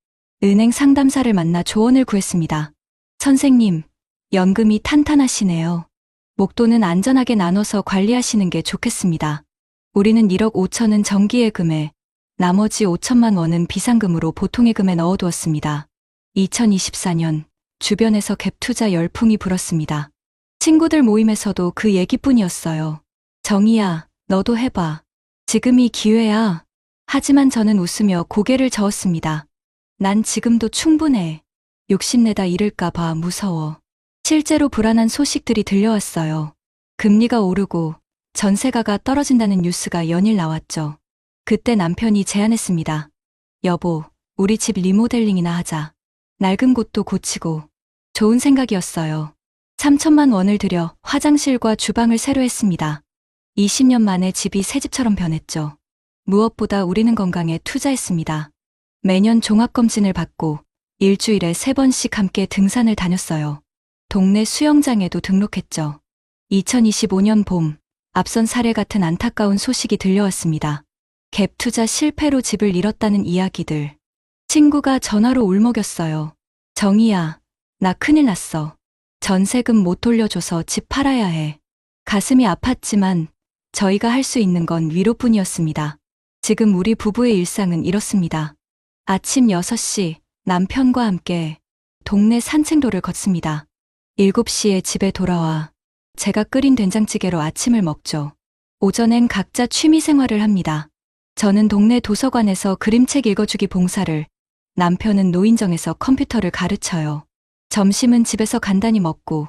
은행 상담사를 만나 조언을 구했습니다. 선생님, 연금이 탄탄하시네요. 목돈은 안전하게 나눠서 관리하시는 게 좋겠습니다. 우리는 1억 5천은 정기예금에 나머지 5천만 원은 비상금으로 보통예금에 넣어두었습니다. 2024년 주변에서 갭 투자 열풍이 불었습니다. 친구들 모임에서도 그 얘기뿐이었어요. 정희야, 너도 해봐. 지금이 기회야. 하지만 저는 웃으며 고개를 저었습니다. 난 지금도 충분해. 욕심내다 잃을까봐 무서워. 실제로 불안한 소식들이 들려왔어요. 금리가 오르고 전세가가 떨어진다는 뉴스가 연일 나왔죠. 그때 남편이 제안했습니다. 여보, 우리 집 리모델링이나 하자. 낡은 곳도 고치고. 좋은 생각이었어요. 3천만 원을 들여 화장실과 주방을 새로 했습니다. 20년 만에 집이 새 집처럼 변했죠. 무엇보다 우리는 건강에 투자했습니다. 매년 종합검진을 받고 일주일에 3번씩 함께 등산을 다녔어요. 동네 수영장에도 등록했죠. 2025년 봄, 앞선 사례 같은 안타까운 소식이 들려왔습니다. 갭 투자 실패로 집을 잃었다는 이야기들. 친구가 전화로 울먹였어요. 정희야, 나 큰일 났어. 전세금 못 돌려줘서 집 팔아야 해. 가슴이 아팠지만 저희가 할 수 있는 건 위로뿐이었습니다. 지금 우리 부부의 일상은 이렇습니다. 아침 6시 남편과 함께 동네 산책로를 걷습니다. 7시에 집에 돌아와 제가 끓인 된장찌개로 아침을 먹죠. 오전엔 각자 취미 생활을 합니다. 저는 동네 도서관에서 그림책 읽어주기 봉사를, 남편은 노인정에서 컴퓨터를 가르쳐요. 점심은 집에서 간단히 먹고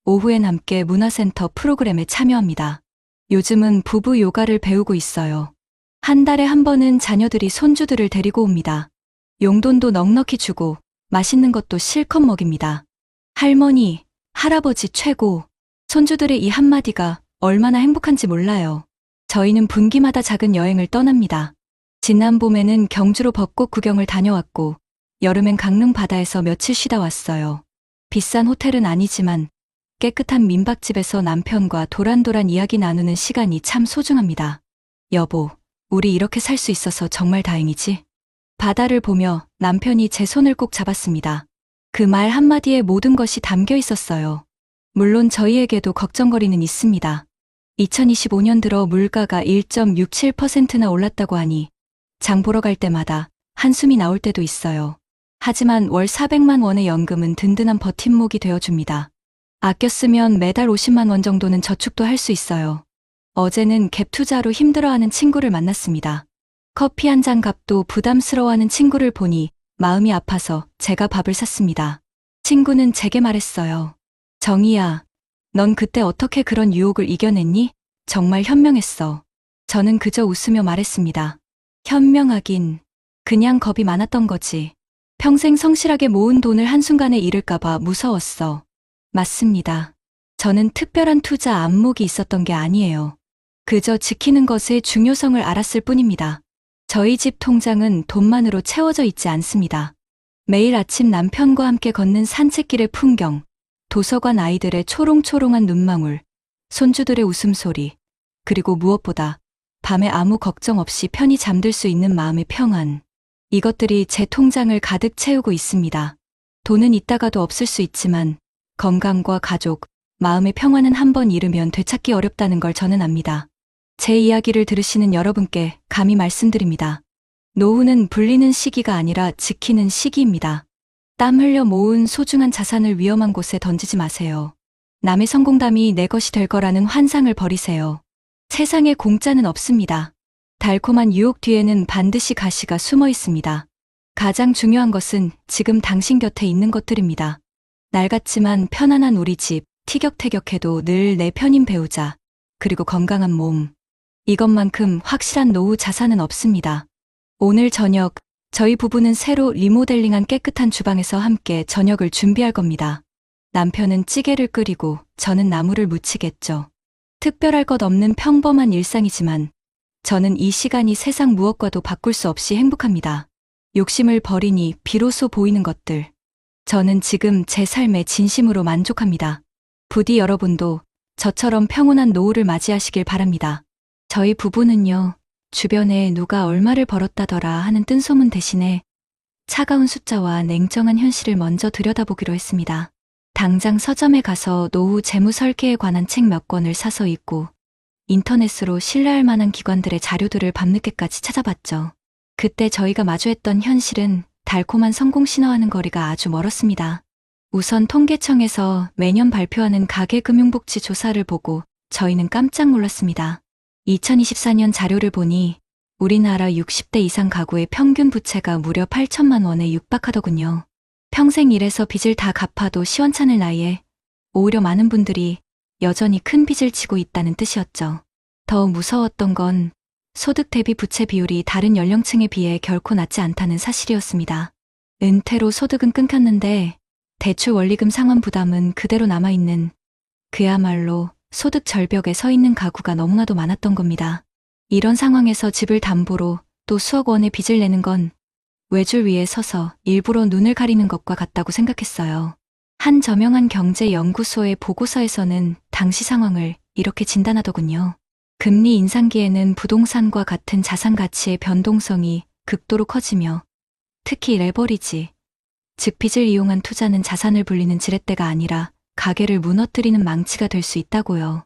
오후엔 함께 문화센터 프로그램에 참여합니다. 요즘은 부부 요가를 배우고 있어요. 한 달에 한 번은 자녀들이 손주들을 데리고 옵니다. 용돈도 넉넉히 주고 맛있는 것도 실컷 먹입니다. 할머니, 할아버지 최고. 손주들의 이 한마디가 얼마나 행복한지 몰라요. 저희는 분기마다 작은 여행을 떠납니다. 지난 봄에는 경주로 벚꽃 구경을 다녀왔고 여름엔 강릉 바다에서 며칠 쉬다 왔어요. 비싼 호텔은 아니지만 깨끗한 민박집에서 남편과 도란도란 이야기 나누는 시간이 참 소중합니다. 여보, 우리 이렇게 살 수 있어서 정말 다행이지? 바다를 보며 남편이 제 손을 꼭 잡았습니다. 그 말 한마디에 모든 것이 담겨 있었어요. 물론 저희에게도 걱정거리는 있습니다. 2025년 들어 물가가 1.67%나 올랐다고 하니 장 보러 갈 때마다 한숨이 나올 때도 있어요. 하지만 월 400만 원의 연금은 든든한 버팀목이 되어줍니다. 아껴 쓰면 매달 50만 원 정도는 저축도 할 수 있어요. 어제는 갭 투자로 힘들어하는 친구를 만났습니다. 커피 한 잔 값도 부담스러워하는 친구를 보니 마음이 아파서 제가 밥을 샀습니다. 친구는 제게 말했어요. 정희야, 넌 그때 어떻게 그런 유혹을 이겨냈니? 정말 현명했어. 저는 그저 웃으며 말했습니다. 현명하긴 그냥 겁이 많았던 거지. 평생 성실하게 모은 돈을 한순간에 잃을까봐 무서웠어. 맞습니다. 저는 특별한 투자 안목이 있었던 게 아니에요. 그저 지키는 것의 중요성을 알았을 뿐입니다. 저희 집 통장은 돈만으로 채워져 있지 않습니다. 매일 아침 남편과 함께 걷는 산책길의 풍경, 도서관 아이들의 초롱초롱한 눈망울, 손주들의 웃음소리, 그리고 무엇보다 밤에 아무 걱정 없이 편히 잠들 수 있는 마음의 평안. 이것들이 제 통장을 가득 채우고 있습니다. 돈은 있다가도 없을 수 있지만 건강과 가족, 마음의 평안은 한번 잃으면 되찾기 어렵다는 걸 저는 압니다. 제 이야기를 들으시는 여러분께 감히 말씀드립니다. 노후는 불리는 시기가 아니라 지키는 시기입니다. 땀 흘려 모은 소중한 자산을 위험한 곳에 던지지 마세요. 남의 성공담이 내 것이 될 거라는 환상을 버리세요. 세상에 공짜는 없습니다. 달콤한 유혹 뒤에는 반드시 가시가 숨어 있습니다. 가장 중요한 것은 지금 당신 곁에 있는 것들입니다. 낡았지만 편안한 우리 집, 티격태격해도 늘 내 편인 배우자, 그리고 건강한 몸. 이것만큼 확실한 노후 자산은 없습니다. 오늘 저녁, 저희 부부는 새로 리모델링한 깨끗한 주방에서 함께 저녁을 준비할 겁니다. 남편은 찌개를 끓이고 저는 나물을 무치겠죠. 특별할 것 없는 평범한 일상이지만 저는 이 시간이 세상 무엇과도 바꿀 수 없이 행복합니다. 욕심을 버리니 비로소 보이는 것들. 저는 지금 제 삶에 진심으로 만족합니다. 부디 여러분도 저처럼 평온한 노후를 맞이하시길 바랍니다. 저희 부부는요, 주변에 누가 얼마를 벌었다더라 하는 뜬소문 대신에 차가운 숫자와 냉정한 현실을 먼저 들여다보기로 했습니다. 당장 서점에 가서 노후 재무 설계에 관한 책 몇 권을 사서 읽고 인터넷으로 신뢰할 만한 기관들의 자료들을 밤늦게까지 찾아봤죠. 그때 저희가 마주했던 현실은 달콤한 성공 신화와는 거리가 아주 멀었습니다. 우선 통계청에서 매년 발표하는 가계금융복지 조사를 보고 저희는 깜짝 놀랐습니다. 2024년 자료를 보니 우리나라 60대 이상 가구의 평균 부채가 무려 8천만 원에 육박하더군요. 평생 일해서 빚을 다 갚아도 시원찮을 나이에 오히려 많은 분들이 여전히 큰 빚을 지고 있다는 뜻이었죠. 더 무서웠던 건 소득 대비 부채 비율이 다른 연령층에 비해 결코 낮지 않다는 사실이었습니다. 은퇴로 소득은 끊겼는데 대출 원리금 상환 부담은 그대로 남아있는, 그야말로 소득 절벽에 서 있는 가구가 너무나도 많았던 겁니다. 이런 상황에서 집을 담보로 또 수억 원의 빚을 내는 건 외줄 위에 서서 일부러 눈을 가리는 것과 같다고 생각했어요. 한 저명한 경제연구소의 보고서에서는 당시 상황을 이렇게 진단하더군요. 금리 인상기에는 부동산과 같은 자산 가치의 변동성이 극도로 커지며 특히 레버리지, 즉 빚을 이용한 투자는 자산을 불리는 지렛대가 아니라 가게를 무너뜨리는 망치가 될 수 있다고요.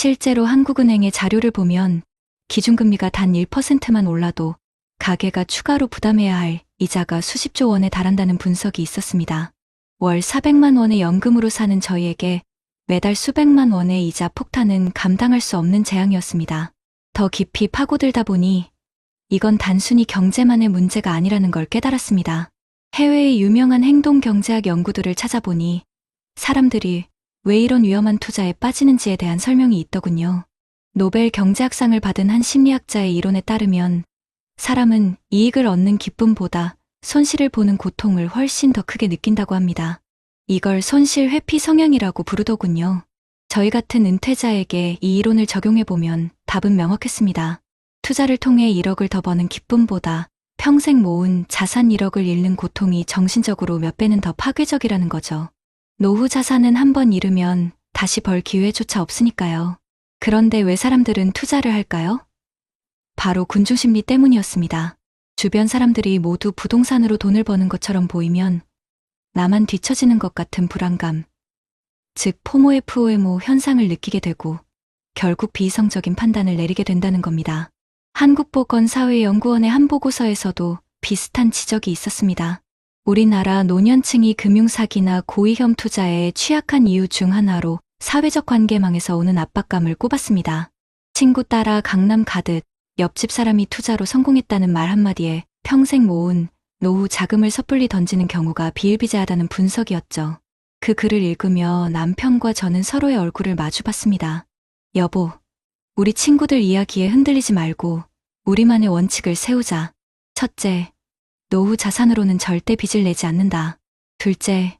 실제로 한국은행의 자료를 보면 기준금리가 단 1%만 올라도 가계가 추가로 부담해야 할 이자가 수십조 원에 달한다는 분석이 있었습니다. 월 400만 원의 연금으로 사는 저희에게 매달 수백만 원의 이자 폭탄은 감당할 수 없는 재앙이었습니다. 더 깊이 파고들다 보니 이건 단순히 경제만의 문제가 아니라는 걸 깨달았습니다. 해외의 유명한 행동경제학 연구들을 찾아보니 사람들이 왜 이런 위험한 투자에 빠지는지에 대한 설명이 있더군요. 노벨 경제학상을 받은 한 심리학자의 이론에 따르면 사람은 이익을 얻는 기쁨보다 손실을 보는 고통을 훨씬 더 크게 느낀다고 합니다. 이걸 손실 회피 성향이라고 부르더군요. 저희 같은 은퇴자에게 이 이론을 적용해보면 답은 명확했습니다. 투자를 통해 1억을 더 버는 기쁨보다 평생 모은 자산 1억을 잃는 고통이 정신적으로 몇 배는 더 파괴적이라는 거죠. 노후 자산은 한 번 잃으면 다시 벌 기회조차 없으니까요. 그런데 왜 사람들은 투자를 할까요? 바로 군중심리 때문이었습니다. 주변 사람들이 모두 부동산으로 돈을 버는 것처럼 보이면 나만 뒤처지는 것 같은 불안감, 즉 포모에프오에모 현상을 느끼게 되고 결국 비이성적인 판단을 내리게 된다는 겁니다. 한국보건사회연구원의 한 보고서에서도 비슷한 지적이 있었습니다. 우리나라 노년층이 금융사기나 고위험 투자에 취약한 이유 중 하나로 사회적 관계망에서 오는 압박감을 꼽았습니다. 친구 따라 강남 가듯 옆집 사람이 투자로 성공했다는 말 한마디에 평생 모은 노후 자금을 섣불리 던지는 경우가 비일비재하다는 분석이었죠. 그 글을 읽으며 남편과 저는 서로의 얼굴을 마주봤습니다. 여보, 우리 친구들 이야기에 흔들리지 말고 우리만의 원칙을 세우자. 첫째, 노후 자산으로는 절대 빚을 내지 않는다. 둘째,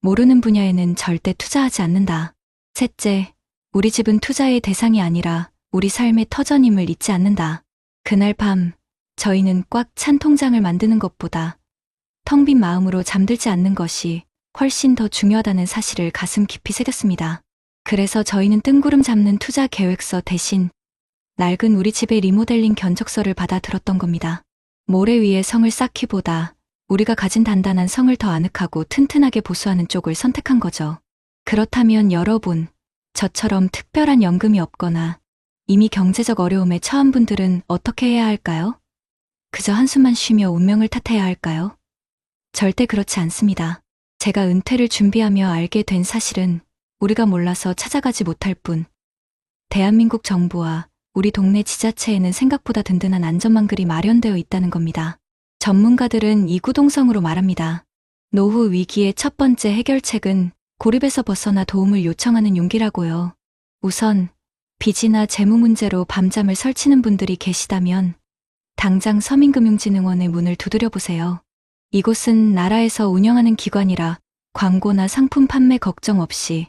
모르는 분야에는 절대 투자하지 않는다. 셋째, 우리 집은 투자의 대상이 아니라 우리 삶의 터전임을 잊지 않는다. 그날 밤, 저희는 꽉 찬 통장을 만드는 것보다 텅 빈 마음으로 잠들지 않는 것이 훨씬 더 중요하다는 사실을 가슴 깊이 새겼습니다. 그래서 저희는 뜬구름 잡는 투자 계획서 대신 낡은 우리 집의 리모델링 견적서를 받아 들었던 겁니다. 모래 위에 성을 쌓기보다 우리가 가진 단단한 성을 더 아늑하고 튼튼하게 보수하는 쪽을 선택한 거죠. 그렇다면 여러분, 저처럼 특별한 연금이 없거나 이미 경제적 어려움에 처한 분들은 어떻게 해야 할까요? 그저 한숨만 쉬며 운명을 탓해야 할까요? 절대 그렇지 않습니다. 제가 은퇴를 준비하며 알게 된 사실은 우리가 몰라서 찾아가지 못할 뿐, 대한민국 정부와 우리 동네 지자체에는 생각보다 든든한 안전망글이 마련되어 있다는 겁니다. 전문가들은 이구동성으로 말합니다. 노후 위기의 첫 번째 해결책은 고립에서 벗어나 도움을 요청하는 용기라고요. 우선 빚이나 재무 문제로 밤잠을 설치는 분들이 계시다면 당장 서민금융진흥원의 문을 두드려 보세요. 이곳은 나라에서 운영하는 기관이라 광고나 상품 판매 걱정 없이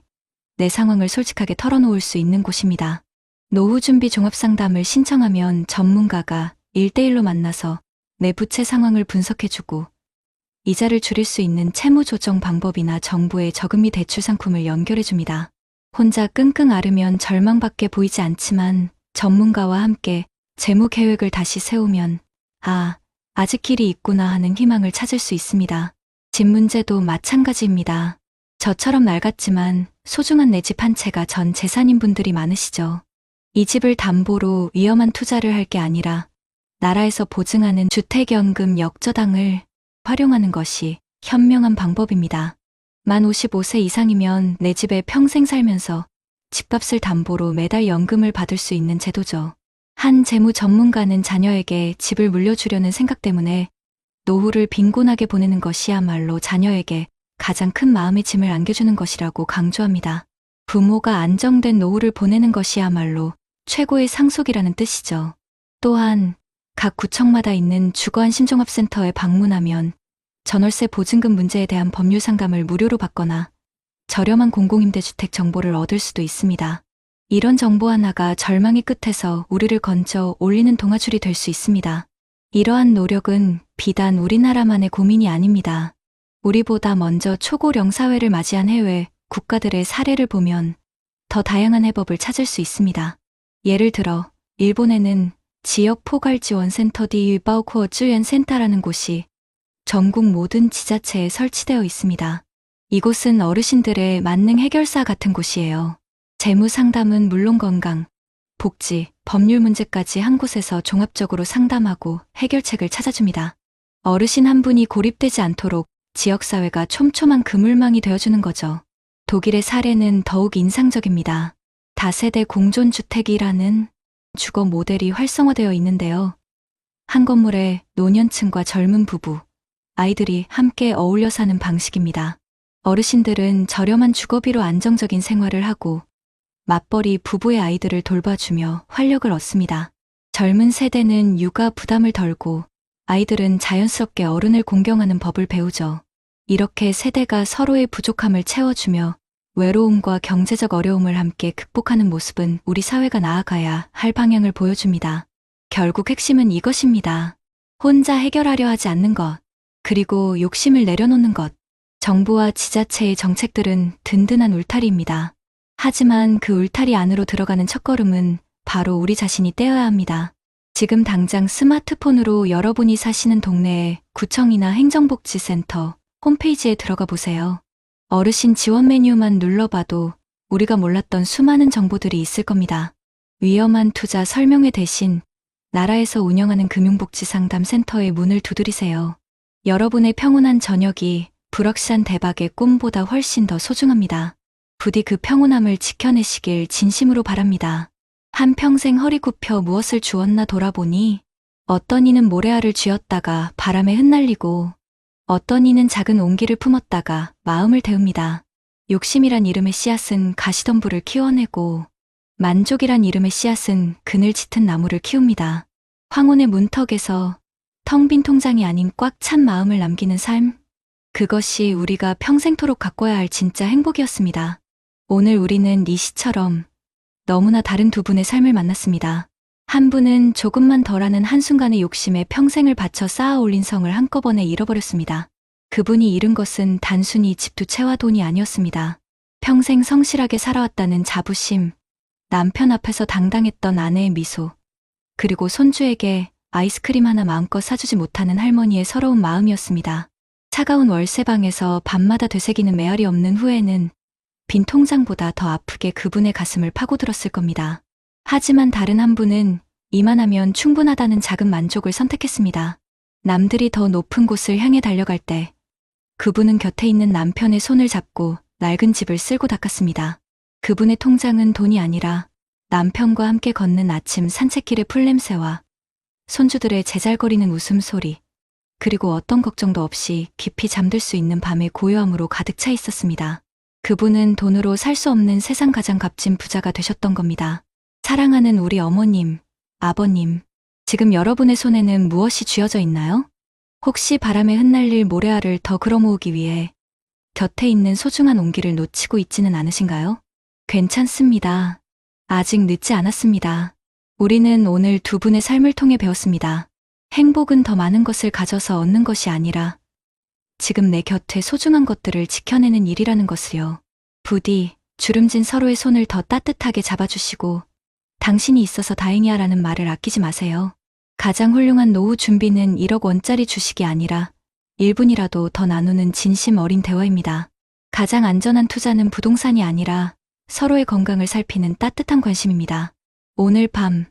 내 상황을 솔직하게 털어놓을 수 있는 곳입니다. 노후준비 종합상담을 신청하면 전문가가 1대1로 만나서 내 부채 상황을 분석해주고 이자를 줄일 수 있는 채무 조정 방법이나 정부의 저금리 대출 상품을 연결해줍니다. 혼자 끙끙 앓으면 절망밖에 보이지 않지만 전문가와 함께 재무 계획을 다시 세우면 아직 길이 있구나 하는 희망을 찾을 수 있습니다. 집 문제도 마찬가지입니다. 저처럼 낡았지만 소중한 내 집 한 채가 전 재산인 분들이 많으시죠. 이 집을 담보로 위험한 투자를 할 게 아니라 나라에서 보증하는 주택연금 역저당을 활용하는 것이 현명한 방법입니다. 만 55세 이상이면 내 집에 평생 살면서 집값을 담보로 매달 연금을 받을 수 있는 제도죠. 한 재무 전문가는 자녀에게 집을 물려주려는 생각 때문에 노후를 빈곤하게 보내는 것이야말로 자녀에게 가장 큰 마음의 짐을 안겨주는 것이라고 강조합니다. 부모가 안정된 노후를 보내는 것이야말로 최고의 상속이라는 뜻이죠. 또한 각 구청마다 있는 주거안심종합센터에 방문하면 전월세 보증금 문제에 대한 법률 상담을 무료로 받거나 저렴한 공공임대주택 정보를 얻을 수도 있습니다. 이런 정보 하나가 절망의 끝에서 우리를 건져 올리는 동아줄이 될 수 있습니다. 이러한 노력은 비단 우리나라만의 고민이 아닙니다. 우리보다 먼저 초고령 사회를 맞이한 해외 국가들의 사례를 보면 더 다양한 해법을 찾을 수 있습니다. 예를 들어 일본에는 지역 포괄지원센터 디바오코어주연센터라는 곳이 전국 모든 지자체에 설치되어 있습니다. 이곳은 어르신들의 만능 해결사 같은 곳이에요. 재무 상담은 물론 건강, 복지, 법률 문제까지 한 곳에서 종합적으로 상담하고 해결책을 찾아줍니다. 어르신 한 분이 고립되지 않도록 지역사회가 촘촘한 그물망이 되어주는 거죠. 독일의 사례는 더욱 인상적입니다. 다세대 공존주택이라는 주거 모델이 활성화되어 있는데요. 한 건물에 노년층과 젊은 부부, 아이들이 함께 어울려 사는 방식입니다. 어르신들은 저렴한 주거비로 안정적인 생활을 하고 맞벌이 부부의 아이들을 돌봐주며 활력을 얻습니다. 젊은 세대는 육아 부담을 덜고 아이들은 자연스럽게 어른을 공경하는 법을 배우죠. 이렇게 세대가 서로의 부족함을 채워주며 외로움과 경제적 어려움을 함께 극복하는 모습은 우리 사회가 나아가야 할 방향을 보여줍니다. 결국 핵심은 이것입니다. 혼자 해결하려 하지 않는 것, 그리고 욕심을 내려놓는 것. 정부와 지자체의 정책들은 든든한 울타리입니다. 하지만 그 울타리 안으로 들어가는 첫걸음은 바로 우리 자신이 떼어야 합니다. 지금 당장 스마트폰으로 여러분이 사시는 동네의 구청이나 행정복지센터 홈페이지에 들어가 보세요. 어르신 지원 메뉴만 눌러봐도 우리가 몰랐던 수많은 정보들이 있을 겁니다. 위험한 투자 설명회 대신 나라에서 운영하는 금융복지상담센터의 문을 두드리세요. 여러분의 평온한 저녁이 불확실한 대박의 꿈보다 훨씬 더 소중합니다. 부디 그 평온함을 지켜내시길 진심으로 바랍니다. 한평생 허리 굽혀 무엇을 주었나 돌아보니 어떤 이는 모래알을 쥐었다가 바람에 흩날리고 어떤 이는 작은 온기를 품었다가 마음을 데웁니다. 욕심이란 이름의 씨앗은 가시덤불을 키워내고 만족이란 이름의 씨앗은 그늘 짙은 나무를 키웁니다. 황혼의 문턱에서 텅 빈 통장이 아닌 꽉 찬 마음을 남기는 삶, 그것이 우리가 평생토록 가꿔야 할 진짜 행복이었습니다. 오늘 우리는 이 시처럼 너무나 다른 두 분의 삶을 만났습니다. 한 분은 조금만 덜하는 한순간의 욕심에 평생을 바쳐 쌓아 올린 성을 한꺼번에 잃어버렸습니다. 그분이 잃은 것은 단순히 집 두 채와 돈이 아니었습니다. 평생 성실하게 살아왔다는 자부심, 남편 앞에서 당당했던 아내의 미소, 그리고 손주에게 아이스크림 하나 마음껏 사주지 못하는 할머니의 서러운 마음이었습니다. 차가운 월세방에서 밤마다 되새기는 메아리 없는 후회는 빈 통장보다 더 아프게 그분의 가슴을 파고들었을 겁니다. 하지만 다른 한 분은 이만하면 충분하다는 작은 만족을 선택했습니다. 남들이 더 높은 곳을 향해 달려갈 때 그분은 곁에 있는 남편의 손을 잡고 낡은 집을 쓸고 닦았습니다. 그분의 통장은 돈이 아니라 남편과 함께 걷는 아침 산책길의 풀냄새와 손주들의 제잘거리는 웃음소리, 그리고 어떤 걱정도 없이 깊이 잠들 수 있는 밤의 고요함으로 가득 차 있었습니다. 그분은 돈으로 살 수 없는 세상 가장 값진 부자가 되셨던 겁니다. 사랑하는 우리 어머님, 아버님, 지금 여러분의 손에는 무엇이 쥐어져 있나요? 혹시 바람에 흩날릴 모래알을 더 끌어모으기 위해 곁에 있는 소중한 온기를 놓치고 있지는 않으신가요? 괜찮습니다. 아직 늦지 않았습니다. 우리는 오늘 두 분의 삶을 통해 배웠습니다. 행복은 더 많은 것을 가져서 얻는 것이 아니라 지금 내 곁에 소중한 것들을 지켜내는 일이라는 것을요. 부디 주름진 서로의 손을 더 따뜻하게 잡아주시고 당신이 있어서 다행이야라는 말을 아끼지 마세요. 가장 훌륭한 노후 준비는 1억 원짜리 주식이 아니라 1분이라도 더 나누는 진심 어린 대화입니다. 가장 안전한 투자는 부동산이 아니라 서로의 건강을 살피는 따뜻한 관심입니다. 오늘 밤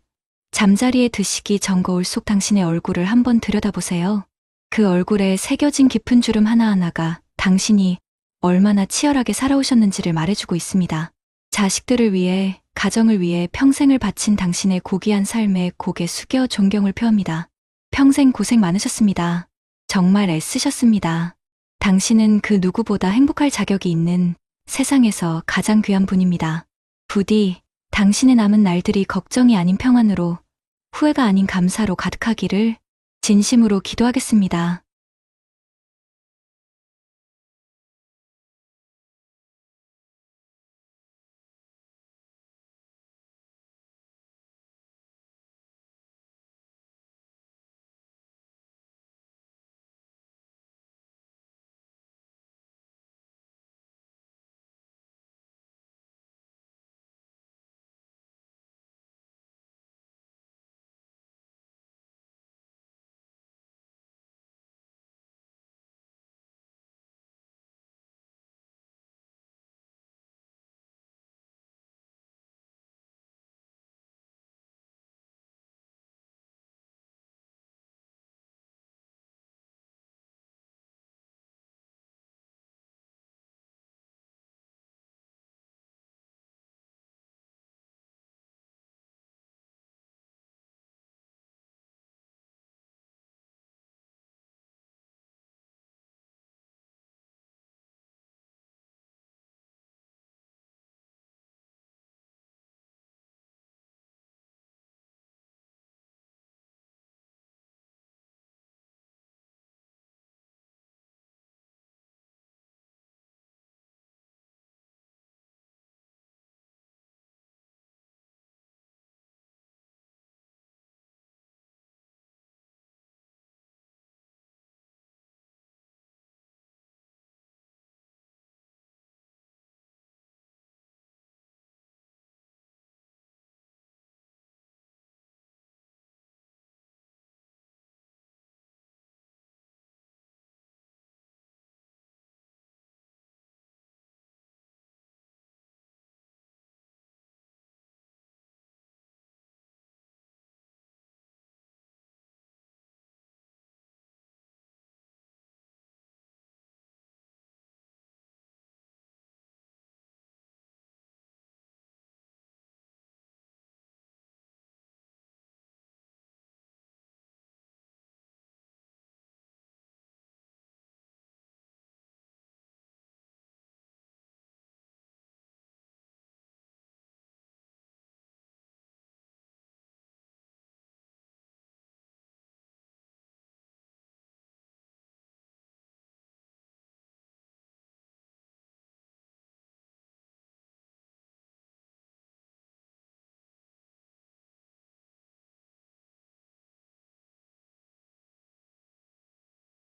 잠자리에 드시기 전 거울 속 당신의 얼굴을 한번 들여다보세요. 그 얼굴에 새겨진 깊은 주름 하나하나가 당신이 얼마나 치열하게 살아오셨는지를 말해주고 있습니다. 자식들을 위해, 가정을 위해 평생을 바친 당신의 고귀한 삶에 고개 숙여 존경을 표합니다. 평생 고생 많으셨습니다. 정말 애쓰셨습니다. 당신은 그 누구보다 행복할 자격이 있는 세상에서 가장 귀한 분입니다. 부디 당신의 남은 날들이 걱정이 아닌 평안으로, 후회가 아닌 감사로 가득하기를 진심으로 기도하겠습니다.